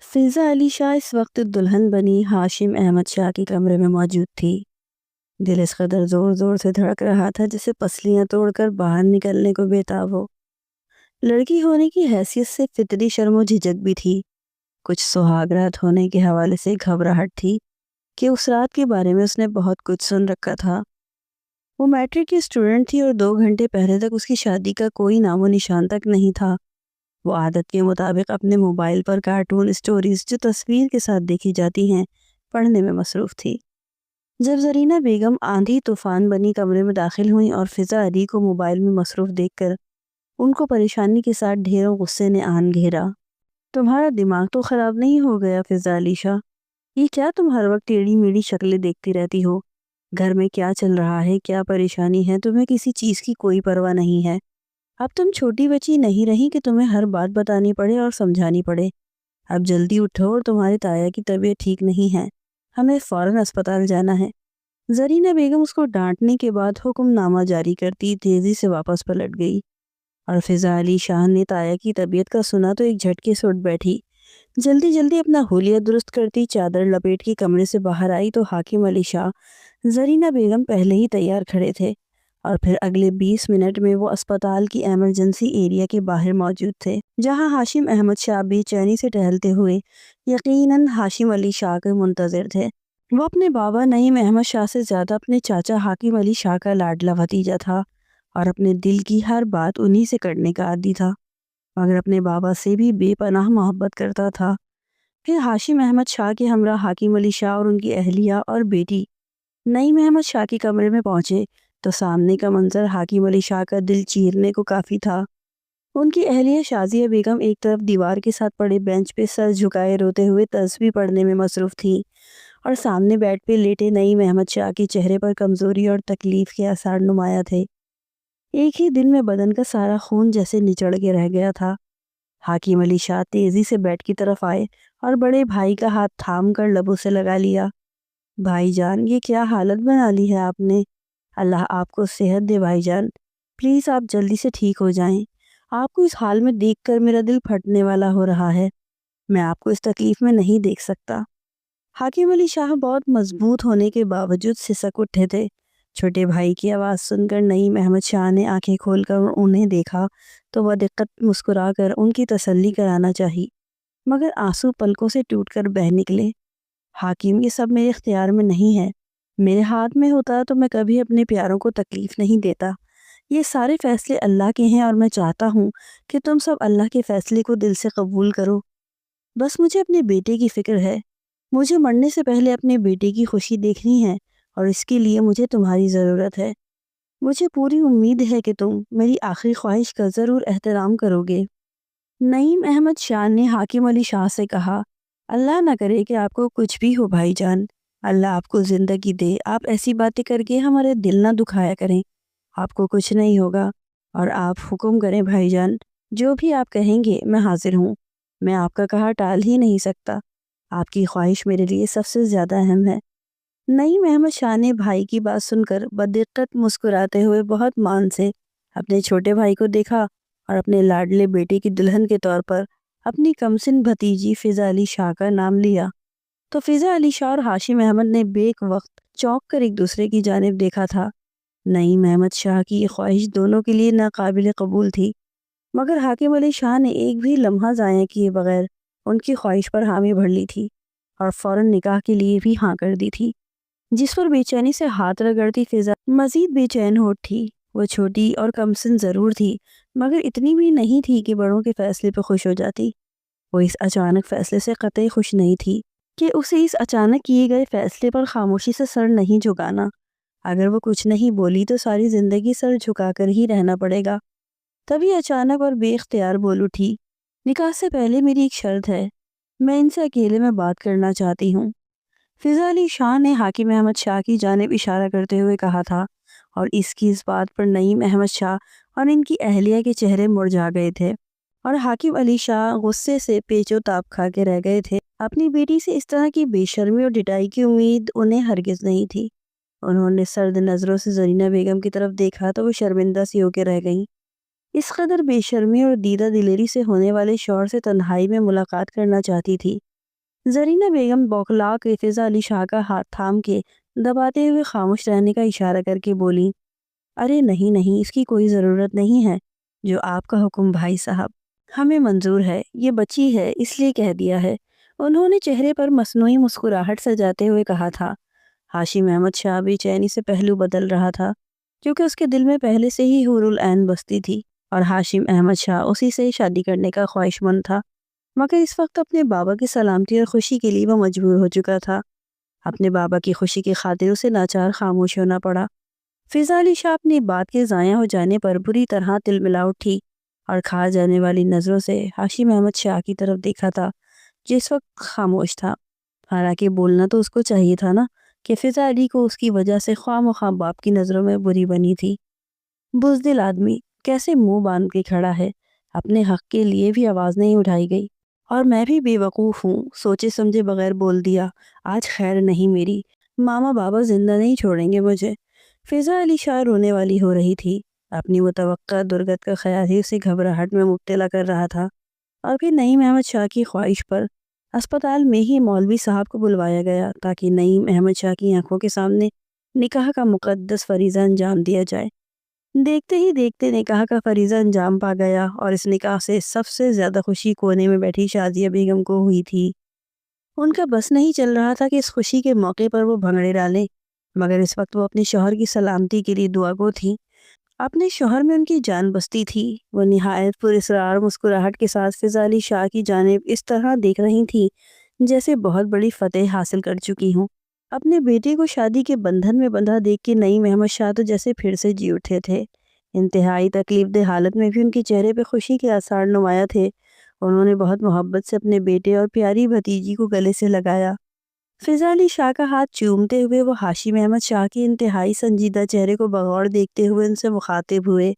فضا علی شاہ اس وقت دلہن بنی ہاشم احمد شاہ کے کمرے میں موجود تھی۔ دل اس قدر زور زور سے دھڑک رہا تھا جسے پسلیاں توڑ کر باہر نکلنے کو بےتاب ہو۔ لڑکی ہونے کی حیثیت سے فطری شرم و جھجک بھی تھی، کچھ سہاگ رات ہونے کے حوالے سے گھبراہٹ تھی کہ اس رات کے بارے میں اس نے بہت کچھ سن رکھا تھا۔ وہ میٹرک کی اسٹوڈنٹ تھی اور 2 گھنٹے پہلے تک اس کی شادی کا کوئی نام و نشان تک نہیں تھا۔ وہ عادت کے مطابق اپنے موبائل پر کارٹون اسٹوریز جو تصویر کے ساتھ دیکھی جاتی ہیں پڑھنے میں مصروف تھی۔ جب زرینہ بیگم آندھی طوفان بنی کمرے میں داخل ہوئیں اور فضا علی کو موبائل میں مصروف دیکھ کر ان کو پریشانی کے ساتھ ڈھیروں غصے نے آن گھیرا۔ تمہارا دماغ تو خراب نہیں ہو گیا فضا علی شاہ؟ یہ کیا تم ہر وقت ٹیڑھی میڑھی شکلیں دیکھتی رہتی ہو؟ گھر میں کیا چل رہا ہے، کیا پریشانی ہے؟ تمہیں کسی چیز کی کوئی پرواہ نہیں ہے؟ اب تم چھوٹی بچی نہیں رہی کہ تمہیں ہر بات بتانی پڑے اور سمجھانی پڑے۔ اب جلدی اٹھو، اور تمہارے تایا کی طبیعت ٹھیک نہیں ہے، ہمیں فوراً اسپتال جانا ہے۔ زرینہ بیگم اس کو ڈانٹنے کے بعد حکم نامہ جاری کرتی تیزی سے واپس پلٹ گئی، اور فضا علی شاہ نے تایا کی طبیعت کا سنا تو ایک جھٹکے سے اٹھ بیٹھی۔ جلدی جلدی اپنا حلیہ درست کرتی چادر لپیٹ کے کمرے سے باہر آئی تو حاکم علی شاہ زرینہ بیگم پہلے ہی تیار کھڑے تھے، اور پھر اگلے 20 منٹ میں وہ اسپتال کی ایمرجنسی ایریا کے باہر موجود تھے، جہاں ہاشم احمد شاہ بے چینی سے ٹہلتے ہوئے یقیناً ہاشم علی شاہ کے منتظر تھے۔ وہ اپنے بابا نعیم احمد شاہ سے زیادہ اپنے چاچا حاکم علی شاہ کا لاڈلا بھتیجا تھا، اور اپنے دل کی ہر بات انہی سے کرنے کا عادی تھا، مگر اپنے بابا سے بھی بے پناہ محبت کرتا تھا۔ پھر ہاشم احمد شاہ کے ہمراہ حاکم علی شاہ اور ان کی اہلیہ اور بیٹی نعیم احمد شاہ کے کمرے میں پہنچے تو سامنے کا منظر حاکم علی شاہ کا دل چیرنے کو کافی تھا۔ ان کی اہلیہ شازیہ بیگم ایک طرف دیوار کے ساتھ پڑے بینچ پہ سر جھکائے روتے ہوئے تسبیح پڑھنے میں مصروف تھی، اور سامنے بیڈ پہ لیٹے نعیم احمد شاہ کے چہرے پر کمزوری اور تکلیف کے آثار نمایاں تھے۔ ایک ہی دن میں بدن کا سارا خون جیسے نچڑ کے رہ گیا تھا۔ حاکم علی شاہ تیزی سے بیڈ کی طرف آئے اور بڑے بھائی کا ہاتھ تھام کر لبوں سے لگا لیا۔ بھائی جان، یہ کیا حالت بنا لی ہے آپ نے؟ اللہ آپ کو صحت دے بھائی جان، پلیز آپ جلدی سے ٹھیک ہو جائیں۔ آپ کو اس حال میں دیکھ کر میرا دل پھٹنے والا ہو رہا ہے، میں آپ کو اس تکلیف میں نہیں دیکھ سکتا۔ حاکم علی شاہ بہت مضبوط ہونے کے باوجود سسک اٹھے تھے۔ چھوٹے بھائی کی آواز سن کر نعیم احمد شاہ نے آنکھیں کھول کر انہیں دیکھا تو وہ دقت مسکرا کر ان کی تسلی کرانا چاہی، مگر آنسو پلکوں سے ٹوٹ کر بہہ نکلے۔ حاکم، یہ سب میرے اختیار میں نہیں ہے، میرے ہاتھ میں ہوتا تو میں کبھی اپنے پیاروں کو تکلیف نہیں دیتا۔ یہ سارے فیصلے اللہ کے ہیں، اور میں چاہتا ہوں کہ تم سب اللہ کے فیصلے کو دل سے قبول کرو۔ بس مجھے اپنے بیٹے کی فکر ہے، مجھے مرنے سے پہلے اپنے بیٹے کی خوشی دیکھنی ہے، اور اس کے لیے مجھے تمہاری ضرورت ہے۔ مجھے پوری امید ہے کہ تم میری آخری خواہش کا ضرور احترام کرو گے۔ نعیم احمد شاہ نے حاکم علی شاہ سے کہا، اللہ نہ کرے کہ آپ کو کچھ بھی ہو بھائی جان، اللہ آپ کو زندگی دے، آپ ایسی باتیں کر کے ہمارے دل نہ دکھایا کریں، آپ کو کچھ نہیں ہوگا، اور آپ حکم کریں بھائی جان، جو بھی آپ کہیں گے میں حاضر ہوں، میں آپ کا کہا ٹال ہی نہیں سکتا، آپ کی خواہش میرے لیے سب سے زیادہ اہم ہے۔ نعیم احمد شاہ نے بھائی کی بات سن کر بدقت مسکراتے ہوئے بہت مان سے اپنے چھوٹے بھائی کو دیکھا، اور اپنے لاڈلے بیٹے کی دلہن کے طور پر اپنی کمسن بھتیجی فضا علی شاہ کا نام لیا۔ تو فضا علی شاہ اور ہاشم احمد نے بیک وقت چونک کر ایک دوسرے کی جانب دیکھا تھا۔ نعیم احمد شاہ کی یہ خواہش دونوں کے لیے ناقابل قبول تھی، مگر حاکم علی شاہ نے ایک بھی لمحہ ضائع کیے بغیر ان کی خواہش پر حامی بھر لی تھی، اور فوراً نکاح کے لیے بھی ہاں کر دی تھی، جس پر بے چینی سے ہاتھ رگڑتی فضا مزید بے چین ہو اٹھی۔ وہ چھوٹی اور کمسن ضرور تھی، مگر اتنی بھی نہیں تھی کہ بڑوں کے فیصلے پہ خوش ہو جاتی۔ وہ اس اچانک فیصلے سے قطعی خوش نہیں تھی کہ اسے اس اچانک کیے گئے فیصلے پر خاموشی سے سر نہیں جھکانا۔ اگر وہ کچھ نہیں بولی تو ساری زندگی سر جھکا کر ہی رہنا پڑے گا۔ تبھی اچانک اور بے اختیار بول اٹھی، نکاح سے پہلے میری ایک شرط ہے، میں ان سے اکیلے میں بات کرنا چاہتی ہوں۔ فضا علی شاہ نے حاکم احمد شاہ کی جانب اشارہ کرتے ہوئے کہا تھا، اور اس بات پر نعیم احمد شاہ اور ان کی اہلیہ کے چہرے مرجھا گئے تھے، اور حاکم علی شاہ غصے سے پیچ و تاب کھا کے رہ گئے تھے۔ اپنی بیٹی سے اس طرح کی بے شرمی اور ڈٹائی کی امید انہیں ہرگز نہیں تھی۔ انہوں نے سرد نظروں سے زرینہ بیگم کی طرف دیکھا تو وہ شرمندہ سی ہو کے رہ گئیں۔ اس قدر بے شرمی اور دیدہ دلیری سے ہونے والے شوہر سے تنہائی میں ملاقات کرنا چاہتی تھی زرینہ بیگم بوکھلا کے فضا علی شاہ کا ہاتھ تھام کے دباتے ہوئے خاموش رہنے کا اشارہ کر کے بولی، ارے نہیں نہیں، اس کی کوئی ضرورت نہیں ہے، جو آپ کا حکم بھائی صاحب، ہمیں منظور ہے، یہ بچی ہے اس لیے کہہ دیا ہے۔ انہوں نے چہرے پر مصنوعی مسکراہٹ سجاتے ہوئے کہا تھا۔ ہاشم احمد شاہ بے چینی سے پہلو بدل رہا تھا، کیونکہ اس کے دل میں پہلے سے ہی حور العین بستی تھی اور ہاشم احمد شاہ اسی سے شادی کرنے کا خواہش مند تھا، مگر اس وقت اپنے بابا کی سلامتی اور خوشی کے لیے وہ مجبور ہو چکا تھا۔ اپنے بابا کی خوشی کی خاطر اسے لاچار خاموش ہونا پڑا۔ فضا علی شاہ اپنی بات کے ضائع ہو جانے پر بری طرح تلملا اٹھی اور کھا جانے والی نظروں سے ہاشم احمد شاہ کی طرف دیکھا تھا، جس وقت خاموش تھا۔ حالانکہ بولنا تو اس کو چاہیے تھا نا، کہ فضا علی کو اس کی وجہ سے خواہ مخواہ باپ کی نظروں میں بری بنی تھی۔ بزدل آدمی کیسے منہ باندھ کے کھڑا ہے، اپنے حق کے لیے بھی آواز نہیں اٹھائی گئی، اور میں بھی بے وقوف ہوں، سوچے سمجھے بغیر بول دیا، آج خیر نہیں میری، ماما بابا زندہ نہیں چھوڑیں گے مجھے۔ فضا علی شاہ رونے والی ہو رہی تھی، اپنی متوقع درگت کا خیال ہی اسے گھبراہٹ میں مبتلا کر رہا تھا، اور پھر نعیم احمد شاہ کی خواہش پر اسپتال میں ہی مولوی صاحب کو بلوایا گیا تاکہ نعیم احمد شاہ کی آنکھوں کے سامنے نکاح کا مقدس فریضہ انجام دیا جائے۔ دیکھتے ہی دیکھتے نکاح کا فریضہ انجام پا گیا، اور اس نکاح سے سب سے زیادہ خوشی کونے میں بیٹھی شازیہ بیگم کو ہوئی تھی۔ ان کا بس نہیں چل رہا تھا کہ اس خوشی کے موقع پر وہ بھنگڑے ڈالیں، مگر اس وقت وہ اپنے شوہر کی سلامتی کے لیے دعا گو تھی۔ اپنے شوہر میں ان کی جان بستی تھی۔ وہ نہایت پراسرار مسکراہٹ کے ساتھ فضا علی شاہ کی جانب اس طرح دیکھ رہی تھی جیسے بہت بڑی فتح حاصل کر چکی ہوں۔ اپنے بیٹے کو شادی کے بندھن میں بندھا دیکھ کے نعیم احمد شاہ تو جیسے پھر سے جی اٹھے تھے۔ انتہائی تکلیف دہ حالت میں بھی ان کے چہرے پہ خوشی کے آثار نمایاں تھے۔ انہوں نے بہت محبت سے اپنے بیٹے اور پیاری بھتیجی کو گلے سے لگایا۔ فضا علی شاہ کا ہاتھ چومتے ہوئے وہ ہاشم احمد شاہ کے انتہائی سنجیدہ چہرے کو بغور دیکھتے ہوئے ان سے مخاطب ہوئے۔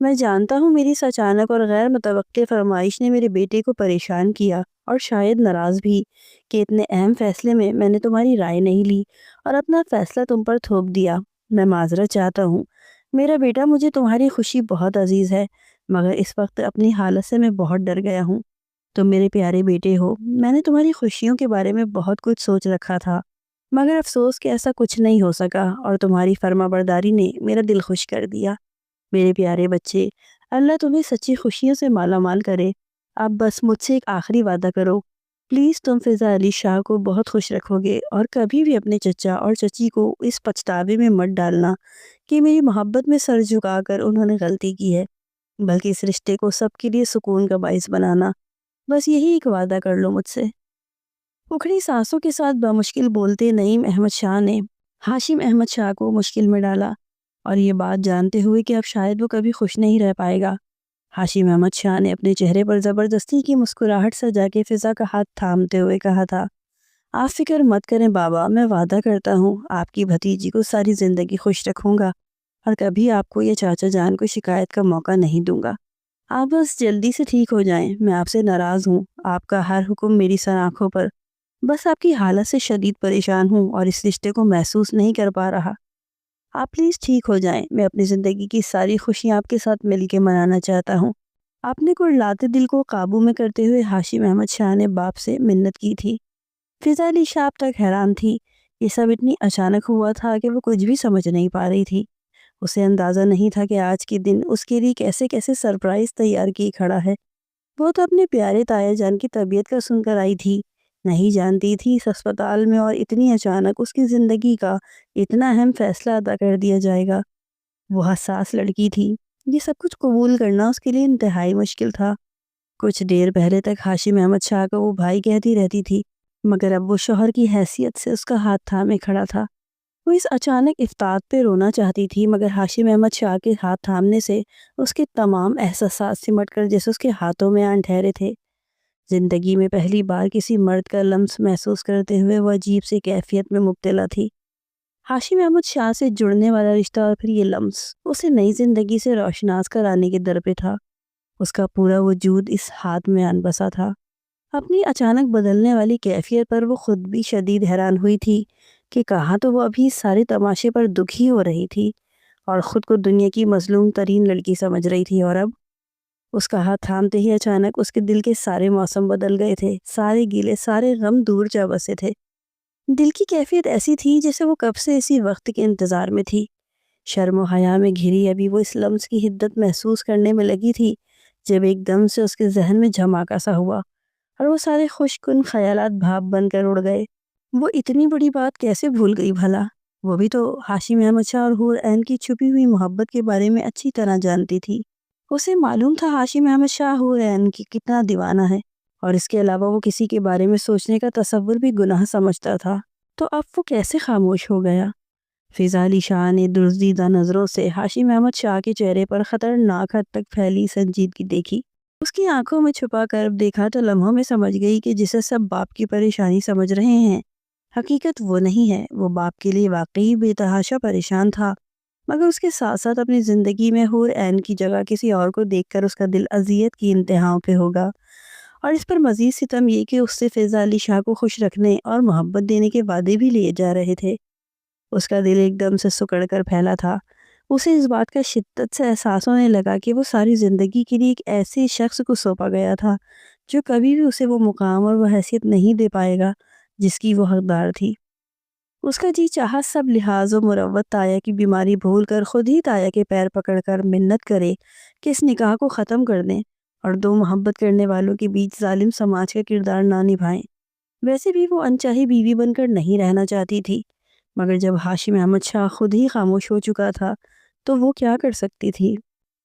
میں جانتا ہوں میری اس اچانک اور غیر متوقع فرمائش نے میرے بیٹے کو پریشان کیا اور شاید ناراض بھی، کہ اتنے اہم فیصلے میں نے تمہاری رائے نہیں لی اور اپنا فیصلہ تم پر تھوپ دیا۔ میں معذرت چاہتا ہوں میرا بیٹا، مجھے تمہاری خوشی بہت عزیز ہے، مگر اس وقت اپنی حالت سے میں بہت ڈر گیا ہوں۔ تم میرے پیارے بیٹے ہو، میں نے تمہاری خوشیوں کے بارے میں بہت کچھ سوچ رکھا تھا، مگر افسوس کہ ایسا کچھ نہیں ہو سکا، اور تمہاری فرما برداری نے میرا دل خوش کر دیا۔ میرے پیارے بچے، اللہ تمہیں سچی خوشیوں سے مالا مال کرے۔ اب بس مجھ سے ایک آخری وعدہ کرو، پلیز تم فضا علی شاہ کو بہت خوش رکھو گے، اور کبھی بھی اپنے چچا اور چچی کو اس پچھتاوے میں مت ڈالنا کہ میری محبت میں سر جھکا کر انہوں نے غلطی کی ہے، بلکہ اس رشتے کو سب کے لیے سکون کا باعث بنانا۔ بس یہی ایک وعدہ کر لو مجھ سے۔ اکھڑی سانسوں کے ساتھ بمشکل بولتے نعیم احمد شاہ نے ہاشم احمد شاہ کو مشکل میں ڈالا، اور یہ بات جانتے ہوئے کہ اب شاید وہ کبھی خوش نہیں رہ پائے گا۔ ہاشم احمد شاہ نے اپنے چہرے پر زبردستی کی مسکراہٹ سجا کے فضا کا ہاتھ تھامتے ہوئے کہا تھا، آپ فکر مت کریں بابا، میں وعدہ کرتا ہوں آپ کی بھتیجی کو ساری زندگی خوش رکھوں گا، اور کبھی آپ کو یا چاچا جان کو شکایت کا موقع نہیں دوں گا۔ آپ بس جلدی سے ٹھیک ہو جائیں، میں آپ سے ناراض ہوں، آپ کا ہر حکم میری سر آنکھوں پر، بس آپ کی حالت سے شدید پریشان ہوں اور اس رشتے کو محسوس نہیں کر پا رہا۔ آپ پلیز ٹھیک ہو جائیں، میں اپنی زندگی کی ساری خوشیاں آپ کے ساتھ مل کے منانا چاہتا ہوں۔ آپ نے کڑلاتے دل کو قابو میں کرتے ہوئے ہاشم احمد شاہ نے باپ سے منت کی تھی۔ فضا علی شاہ اب تک حیران تھی، یہ سب اتنی اچانک ہوا تھا کہ وہ کچھ بھی سمجھ نہیں پا رہی تھی۔ اسے اندازہ نہیں تھا کہ آج کے دن اس کے لیے کیسے کیسے سرپرائز تیار کی کھڑا ہے۔ وہ تو اپنے پیارے تایا جان کی طبیعت کا سن کر آئی تھی، نہیں جانتی تھی اس اسپتال میں اور اتنی اچانک اس کی زندگی کا اتنا اہم فیصلہ ادا کر دیا جائے گا۔ وہ حساس لڑکی تھی، یہ سب کچھ قبول کرنا اس کے لیے انتہائی مشکل تھا۔ کچھ دیر پہلے تک ہاشم احمد شاہ کو وہ بھائی کہتی رہتی تھی، مگر اب وہ شوہر کی حیثیت سے اس کا ہاتھ تھامے کھڑا تھا۔ وہ اس اچانک افتاد پہ رونا چاہتی تھی، مگر ہاشم احمد شاہ کے ہاتھ تھامنے سے اس کے تمام احساسات سمٹ کر جیسے اس کے ہاتھوں میں آن ٹھہرے تھے۔ زندگی میں پہلی بار کسی مرد کا لمس محسوس کرتے ہوئے وہ عجیب سی کیفیت میں مبتلا تھی۔ ہاشم احمد شاہ سے جڑنے والا رشتہ اور پھر یہ لمس اسے نئی زندگی سے روشناس کرانے کے در پہ تھا۔ اس کا پورا وجود اس ہاتھ میں آن بسا تھا۔ اپنی اچانک بدلنے والی کیفیت پر وہ خود بھی شدید حیران ہوئی تھی کہ کہاں تو وہ ابھی سارے تماشے پر دکھی ہو رہی تھی اور خود کو دنیا کی مظلوم ترین لڑکی سمجھ رہی تھی، اور اب اس کا ہاتھ تھامتے ہی اچانک اس کے دل کے سارے موسم بدل گئے تھے، سارے گیلے، سارے غم دور جا بسے تھے۔ دل کی کیفیت ایسی تھی جیسے وہ کب سے اسی وقت کے انتظار میں تھی۔ شرم و حیا میں گھری ابھی وہ اس لمس کی حدت محسوس کرنے میں لگی تھی جب ایک دم سے اس کے ذہن میں جھماکا سا ہوا اور وہ سارے خوش کن خیالات بھاپ بن کر اڑ گئے۔ وہ اتنی بڑی بات کیسے بھول گئی بھلا؟ وہ بھی تو ہاشم احمد شاہ اور حور عین کی چھپی ہوئی محبت کے بارے میں اچھی طرح جانتی تھی۔ اسے معلوم تھا ہاشم احمد شاہ حور عین کی کتنا دیوانہ ہے، اور اس کے علاوہ وہ کسی کے بارے میں سوچنے کا تصور بھی گناہ سمجھتا تھا۔ تو اب وہ کیسے خاموش ہو گیا؟ فضا علی شاہ نے دزدیدہ نظروں سے ہاشم احمد شاہ کے چہرے پر خطرناک حد تک پھیلی سنجیدگی دیکھی۔ اس کی آنکھوں میں چھپا کر دیکھا تو لمحوں میں سمجھ گئی کہ جسے سب باپ کی پریشانی سمجھ رہے ہیں، حقیقت وہ نہیں ہے۔ وہ باپ کے لیے واقعی بے تحاشا پریشان تھا، مگر اس کے ساتھ ساتھ اپنی زندگی میں حور عین کی جگہ کسی اور کو دیکھ کر اس کا دل اذیت کی انتہاؤں پہ ہوگا، اور اس پر مزید ستم یہ کہ اس سے فضا علی شاہ کو خوش رکھنے اور محبت دینے کے وعدے بھی لیے جا رہے تھے۔ اس کا دل ایک دم سے سکڑ کر پھیلا تھا۔ اسے اس بات کا شدت سے احساس ہونے لگا کہ وہ ساری زندگی کے لیے ایک ایسے شخص کو سونپا گیا تھا جو کبھی بھی اسے وہ مقام اور وہ حیثیت نہیں دے پائے گا جس کی وہ حقدار تھی۔ اس کا جی چاہا سب لحاظ و مروت تایا کی بیماری بھول کر خود ہی تایا کے پیر پکڑ کر منت کرے کہ اس نکاح کو ختم کر دیں اور دو محبت کرنے والوں کے بیچ ظالم سماج کا کردار نہ نبھائیں۔ ویسے بھی وہ انچاہی بیوی بن کر نہیں رہنا چاہتی تھی، مگر جب ہاشم احمد شاہ خود ہی خاموش ہو چکا تھا تو وہ کیا کر سکتی تھی؟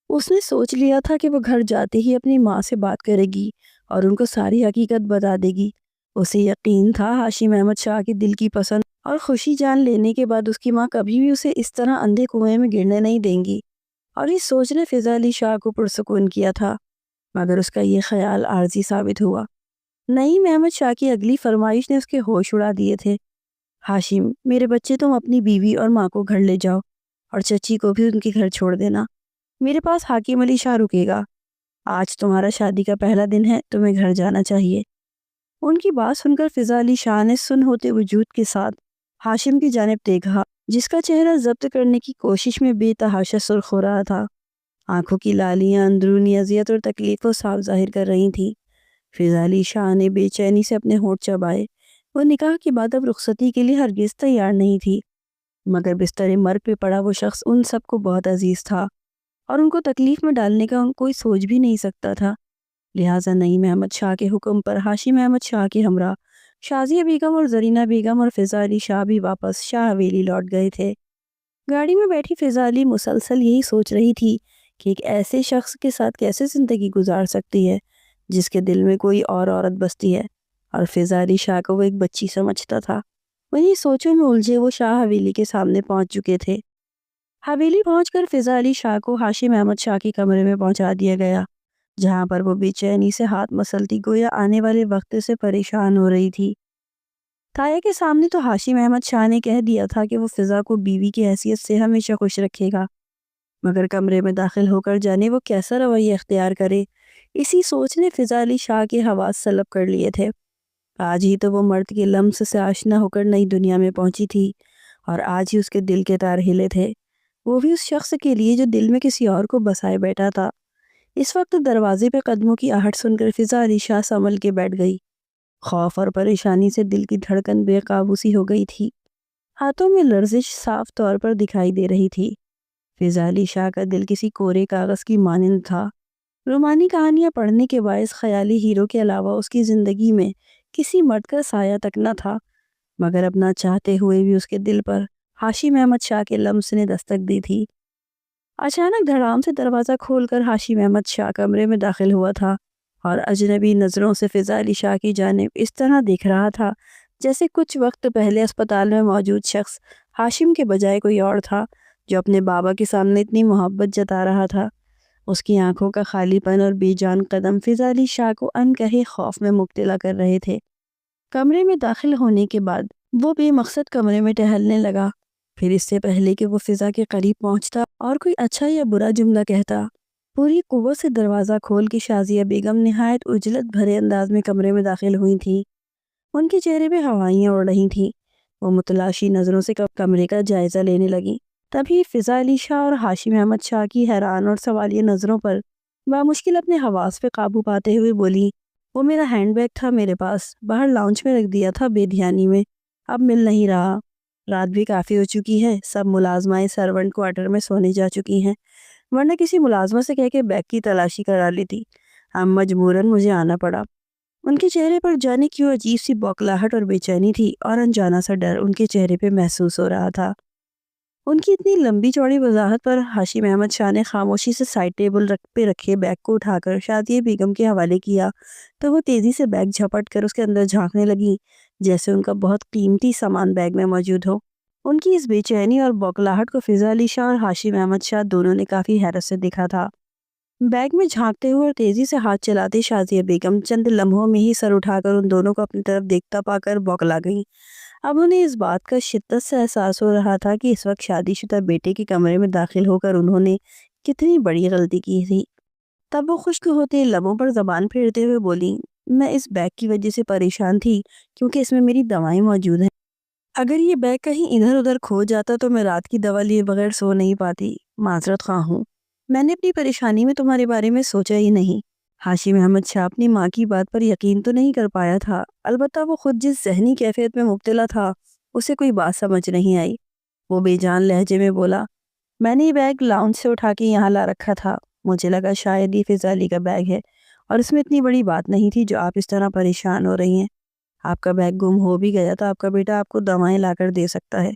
اس نے سوچ لیا تھا کہ وہ گھر جاتے ہی اپنی ماں سے بات کرے گی اور ان کو ساری حقیقت بتا دے گی۔ اسے یقین تھا ہاشم احمد شاہ کی دل کی پسند اور خوشی جان لینے کے بعد اس کی ماں کبھی بھی اسے اس طرح اندھے کنویں میں گرنے نہیں دیں گی، اور اس سوچ نے فضا علی شاہ کو پرسکون کیا تھا۔ مگر اس کا یہ خیال عارضی ثابت ہوا۔ نعیم احمد شاہ کی اگلی فرمائش نے اس کے ہوش اڑا دیے تھے۔ ہاشم، میرے بچے تم اپنی بیوی اور ماں کو گھر لے جاؤ اور چچی کو بھی ان کے گھر چھوڑ دینا۔ میرے پاس حاکم علی شاہ رکے گا۔ آج تمہارا شادی کا پہلا دن ہے، تمہیں گھر جانا چاہیے۔ ان کی بات سن کر فضا علی شاہ نے سن ہوتے وجود کے ساتھ ہاشم کی جانب دیکھا، جس کا چہرہ ضبط کرنے کی کوشش میں بے تحاشا سرخ ہو رہا تھا۔ آنکھوں کی لالیاں اندرونی اذیت اور تکلیف کو صاف ظاہر کر رہی تھیں۔ فضا علی شاہ نے بے چینی سے اپنے ہونٹ چبائے۔ وہ نکاح کے بعد اب رخصتی کے لیے ہرگز تیار نہیں تھی، مگر بستر مرگ پہ پڑا وہ شخص ان سب کو بہت عزیز تھا اور ان کو تکلیف میں ڈالنے کا ان کوئی سوچ بھی نہیں سکتا تھا۔ لہٰذا نعیم احمد شاہ کے حکم پر ہاشم احمد شاہ کے ہمراہ شازیہ بیگم اور زرینہ بیگم اور فضا علی شاہ بھی واپس شاہ حویلی لوٹ گئے تھے۔ گاڑی میں بیٹھی فضا علی مسلسل یہی سوچ رہی تھی کہ ایک ایسے شخص کے ساتھ کیسے زندگی گزار سکتی ہے جس کے دل میں کوئی اور عورت بستی ہے، اور فضا علی شاہ کو وہ ایک بچی سمجھتا تھا۔ وہیں سوچوں میں الجھے وہ شاہ حویلی کے سامنے پہنچ چکے تھے۔ حویلی پہنچ کر فضا علی شاہ کو ہاشم احمد شاہ کے کمرے میں پہنچا دیا گیا، جہاں پر وہ بے چینی سے ہاتھ مسلتی گویا آنے والے وقت سے پریشان ہو رہی تھی۔ تایا کے سامنے تو ہاشم احمد شاہ نے کہہ دیا تھا کہ وہ فضا کو بیوی کی حیثیت سے ہمیشہ خوش رکھے گا، مگر کمرے میں داخل ہو کر جانے وہ کیسا رویہ اختیار کرے، اسی سوچ نے فضا علی شاہ کے حواس سلب کر لیے تھے۔ آج ہی تو وہ مرد کے لمس سے آشنا ہو کر نئی دنیا میں پہنچی تھی، اور آج ہی اس کے دل کے تار ہلے تھے، وہ بھی اس شخص کے لیے جو دل میں کسی اور کو بسائے بیٹھا تھا۔ اس وقت دروازے پہ قدموں کی آہٹ سن کر فضا علی شاہ سنبھل کے بیٹھ گئی۔ خوف اور پریشانی سے دل کی دھڑکن بے قابو سی ہو گئی تھی، ہاتھوں میں لرزش صاف طور پر دکھائی دے رہی تھی۔ فضا علی شاہ کا دل کسی کورے کاغذ کی مانند تھا۔ رومانی کہانیاں پڑھنے کے باعث خیالی ہیرو کے علاوہ اس کی زندگی میں کسی مرد کا سایہ تک نہ تھا، مگر اپنا چاہتے ہوئے بھی اس کے دل پر ہاشم احمد شاہ کے لمس نے دستک دی تھی۔ اچانک دھڑام سے دروازہ کھول کر ہاشم احمد شاہ کمرے میں داخل ہوا تھا اور اجنبی نظروں سے فضا علی شاہ کی جانب اس طرح دیکھ رہا تھا جیسے کچھ وقت پہلے اسپتال میں موجود شخص ہاشم کے بجائے کوئی اور تھا جو اپنے بابا کے سامنے اتنی محبت جتا رہا تھا۔ اس کی آنکھوں کا خالی پن اور بے جان قدم فضا علی شاہ کو انکہے خوف میں مبتلا کر رہے تھے۔ کمرے میں داخل ہونے کے بعد وہ بے مقصد کمرے میں ٹہلنے لگا، پھر اس سے پہلے کہ وہ فضا کے قریب پہنچتا اور کوئی اچھا یا برا جملہ کہتا، پوری قوت سے دروازہ کھول کے شازیہ بیگم نہایت عجلت بھرے انداز میں کمرے میں داخل ہوئی تھیں۔ ان کے چہرے پہ ہوائیاں اڑ رہی تھیں۔ وہ متلاشی نظروں سے کمرے کا جائزہ لینے لگیں۔ تبھی فضا علی شاہ اور ہاشم احمد شاہ کی حیران اور سوالیہ نظروں پر بامشکل اپنے حواس پہ قابو پاتے ہوئے بولی، وہ میرا ہینڈ بیگ تھا میرے پاس، باہر لاؤنج میں رکھ دیا تھا بے دھیانی میں، اب مل نہیں رہا۔ رات بھی کافی ہو چکی ہے، سب ملازمائیں سرونٹ کوارٹر میں سونے جا چکی ہیں، ورنہ کسی ملازمہ سے کہہ کے بیگ کی تلاشی کرا لیتی۔ اب مجبوراً مجھے آنا پڑا۔ ان کے چہرے پر جانے کیوں عجیب سی بوکھلاہٹ اور بے چینی تھی، اور انجانا سا ڈر ان کے چہرے پہ محسوس ہو رہا تھا۔ ان کی اتنی لمبی چوڑی وضاحت پر ہاشم احمد شاہ نے خاموشی سے سائڈ ٹیبل پہ رکھے بیگ کو اٹھا کر شادیہ بیگم کے حوالے کیا تو وہ تیزی سے بیگ جھپٹ کر اس کے اندر جھانکنے لگی، جیسے ان کا بہت قیمتی سامان بیگ میں موجود ہو۔ ان کی اس بے چینی اور بوکھلاہٹ کو فضا علی شاہ اور ہاشم احمد شاہ دونوں نے کافی حیرت سے دیکھا تھا۔ بیگ میں جھانکتے ہوئے اور تیزی سے ہاتھ چلاتے شازیہ بیگم چند لمحوں میں ہی سر اٹھا کر ان دونوں کو اپنی طرف دیکھتا پا کر بوکھلا گئیں۔ اب انہیں اس بات کا شدت سے احساس ہو رہا تھا کہ اس وقت شادی شدہ بیٹے کے کمرے میں داخل ہو کر انہوں نے کتنی بڑی غلطی کی تھی۔ تب وہ خشک ہوتے لبوں پر زبان پھیرتے ہوئے بولی، میں اس بیگ کی وجہ سے پریشان تھی کیونکہ اس میں میری دوائیں موجود ہیں۔ اگر یہ بیگ کہیں ادھر ادھر کھو جاتا تو میں رات کی دوا لیے بغیر سو نہیں پاتی، معذرت خواہ ہوں۔ میں نے اپنی پریشانی میں تمہارے بارے میں سوچا ہی نہیں۔ ہاشم احمد شاہ اپنی ماں کی بات پر یقین تو نہیں کر پایا تھا، البتہ وہ خود جس ذہنی کیفیت میں مبتلا تھا اسے کوئی بات سمجھ نہیں آئی۔ وہ بے جان لہجے میں بولا، میں نے یہ بیگ لاؤنج سے اٹھا کے یہاں لا رکھا تھا، مجھے لگا شاید یہ فضا علی کا بیگ ہے اور اس میں اتنی بڑی بات نہیں تھی جو آپ اس طرح پریشان ہو رہی ہیں۔ آپ کا بیگ گم ہو بھی گیا تو آپ کا بیٹا آپ کو دوائیں لا کر دے سکتا ہے،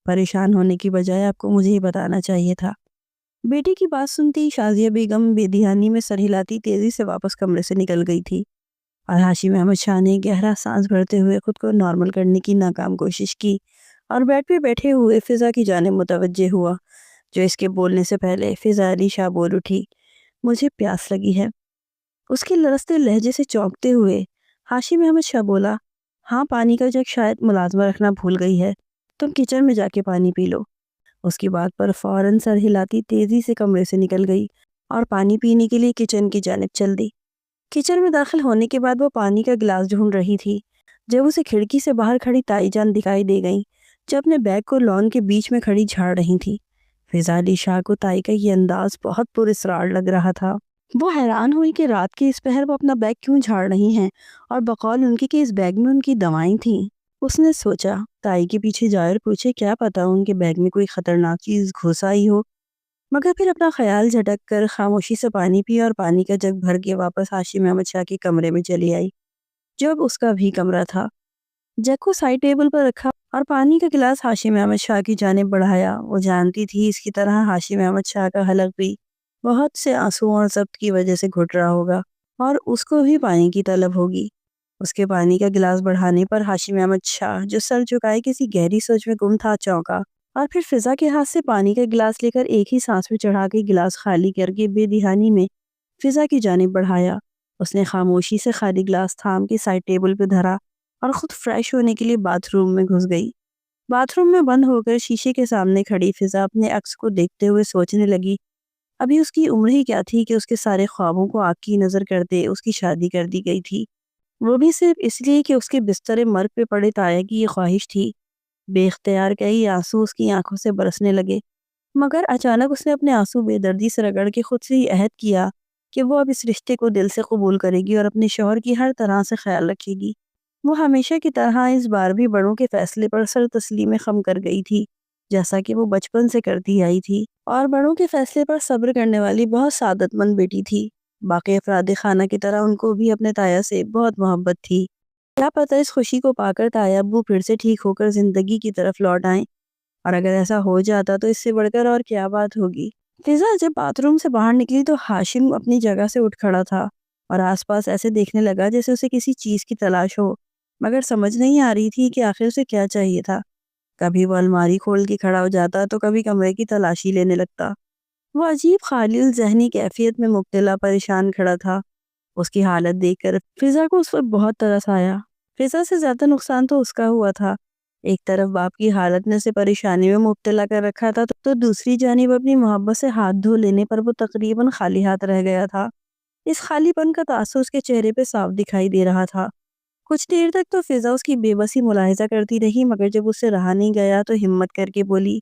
پریشان ہونے کی بجائے آپ کو مجھے ہی بتانا چاہیے تھا۔ بیٹی کی بات سنتی شازیہ بیگم بے دھیانی میں سر ہلاتی تیزی سے واپس کمرے سے نکل گئی تھی، اور ہاشم احمد شاہ نے گہرا سانس بھرتے ہوئے خود کو نارمل کرنے کی ناکام کوشش کی اور بیڈ پہ بیٹھے ہوئے فضا کی جانب متوجہ ہوا، جو اس کے بولنے سے پہلے فضا علی شاہ بول اٹھی، مجھے پیاس لگی ہے۔ اس کے لرزتے لہجے سے چونکتے ہوئے ہاشم احمد شاہ بولا، ہاں پانی کا جگ شاید ملازمہ رکھنا بھول گئی ہے، تم کچن میں جا کے پانی پی لو۔ اس کی بات پر فوراً سر ہلاتی تیزی سے کمرے سے نکل گئی اور پانی پینے کے لیے کچن کی جانب چل دی۔ کچن میں داخل ہونے کے بعد وہ پانی کا گلاس ڈھونڈ رہی تھی جب اسے کھڑکی سے باہر کھڑی تائی جان دکھائی دے گئیں، جو اپنے بیگ کو لان کے بیچ میں کھڑی جھاڑ رہی تھی۔ فضا علی شاہ کو تائی کا یہ انداز بہت پراسرار لگ رہا تھا۔ وہ حیران ہوئی کہ رات کے اس پہر وہ اپنا بیگ کیوں جھاڑ رہی ہیں، اور بقول ان کی کہ اس بیگ میں ان کی دوائیں تھیں۔ اس نے سوچا تائی کے پیچھے جائے اور پوچھے کیا پتا ان کے بیگ میں کوئی خطرناک چیز گھس آئی ہو، مگر پھر اپنا خیال جھٹک کر خاموشی سے پانی پیا اور پانی کا جگ بھر کے واپس ہاشم احمد شاہ کے کمرے میں چلی آئی، جو اب اس کا بھی کمرہ تھا۔ جگ کو سائڈ ٹیبل پر رکھا اور پانی کا گلاس ہاشم احمد شاہ کی جانب بڑھایا۔ وہ جانتی تھی اس کی طرح ہاشم احمد شاہ کا حلق بھی بہت سے آنسوؤں اور ضبط کی وجہ سے گھٹ رہا ہوگا، اور اس کو بھی پانی کی طلب ہوگی۔ اس کے پانی کا گلاس بڑھانے پر ہاشم احمد شاہ، جو سر جھکائے کسی گہری سوچ میں گم تھا، چونکا، اور پھر فضا کے ہاتھ سے پانی کا گلاس لے کر ایک ہی سانس میں چڑھا کے گلاس خالی کر کے بے دھیانی میں فضا کی جانب بڑھایا۔ اس نے خاموشی سے خالی گلاس تھام کے سائڈ ٹیبل پہ دھرا اور خود فریش ہونے کے لیے باتھ روم میں گھس گئی۔ باتھ روم میں بند ہو کر شیشے کے سامنے کھڑی فضا اپنے عکس کو دیکھتے ہوئے سوچنے لگی، ابھی اس کی عمر ہی کیا تھی کہ اس کے سارے خوابوں کو آگ کی نظر کرتے اس کی شادی کر دی گئی تھی، وہ بھی صرف اس لیے کہ اس کے بستر مرگ پہ پڑے تایا کی یہ خواہش تھی۔ بے اختیار کئی آنسو اس کی آنکھوں سے برسنے لگے، مگر اچانک اس نے اپنے آنسو بے دردی سے رگڑ کے خود سے ہی عہد کیا کہ وہ اب اس رشتے کو دل سے قبول کرے گی اور اپنے شوہر کی ہر طرح سے خیال رکھے گی۔ وہ ہمیشہ کی طرح اس بار بھی بڑوں کے فیصلے پر سر تسلیم خم کر گئی تھی، جیسا کہ وہ بچپن سے کرتی آئی تھی، اور بڑوں کے فیصلے پر صبر کرنے والی بہت سعادت مند بیٹی تھی۔ باقی افراد خانہ کی طرح ان کو بھی اپنے تایا سے بہت محبت تھی۔ کیا پتہ اس خوشی کو پا کر تایا ابو پھر سے ٹھیک ہو کر زندگی کی طرف لوٹ آئیں، اور اگر ایسا ہو جاتا تو اس سے بڑھ کر اور کیا بات ہوگی۔ فضا جب باتھ روم سے باہر نکلی تو ہاشم اپنی جگہ سے اٹھ کھڑا تھا اور آس پاس ایسے دیکھنے لگا جیسے اسے کسی چیز کی تلاش ہو، مگر سمجھ نہیں آ رہی تھی کہ آخر اسے کیا چاہیے تھا۔ کبھی وہ الماری کھول کے کھڑا ہو جاتا تو کبھی کمرے کی تلاشی لینے لگتا۔ وہ عجیب خالی ذہنی کیفیت میں مبتلا پریشان کھڑا تھا۔ اس کی حالت دیکھ کر فضا کو اس پر بہت ترس آیا۔ فضا سے زیادہ نقصان تو اس کا ہوا تھا۔ ایک طرف باپ کی حالت نے اسے پریشانی میں مبتلا کر رکھا تھا تو دوسری جانب اپنی محبت سے ہاتھ دھو لینے پر وہ تقریباً خالی ہاتھ رہ گیا تھا۔ اس خالی پن کا تاثر اس کے چہرے پہ صاف دکھائی دے رہا تھا۔ کچھ دیر تک تو فضا اس کی بے بسی ملاحظہ کرتی رہی، مگر جب اس سے رہا نہیں گیا تو ہمت کر کے بولی،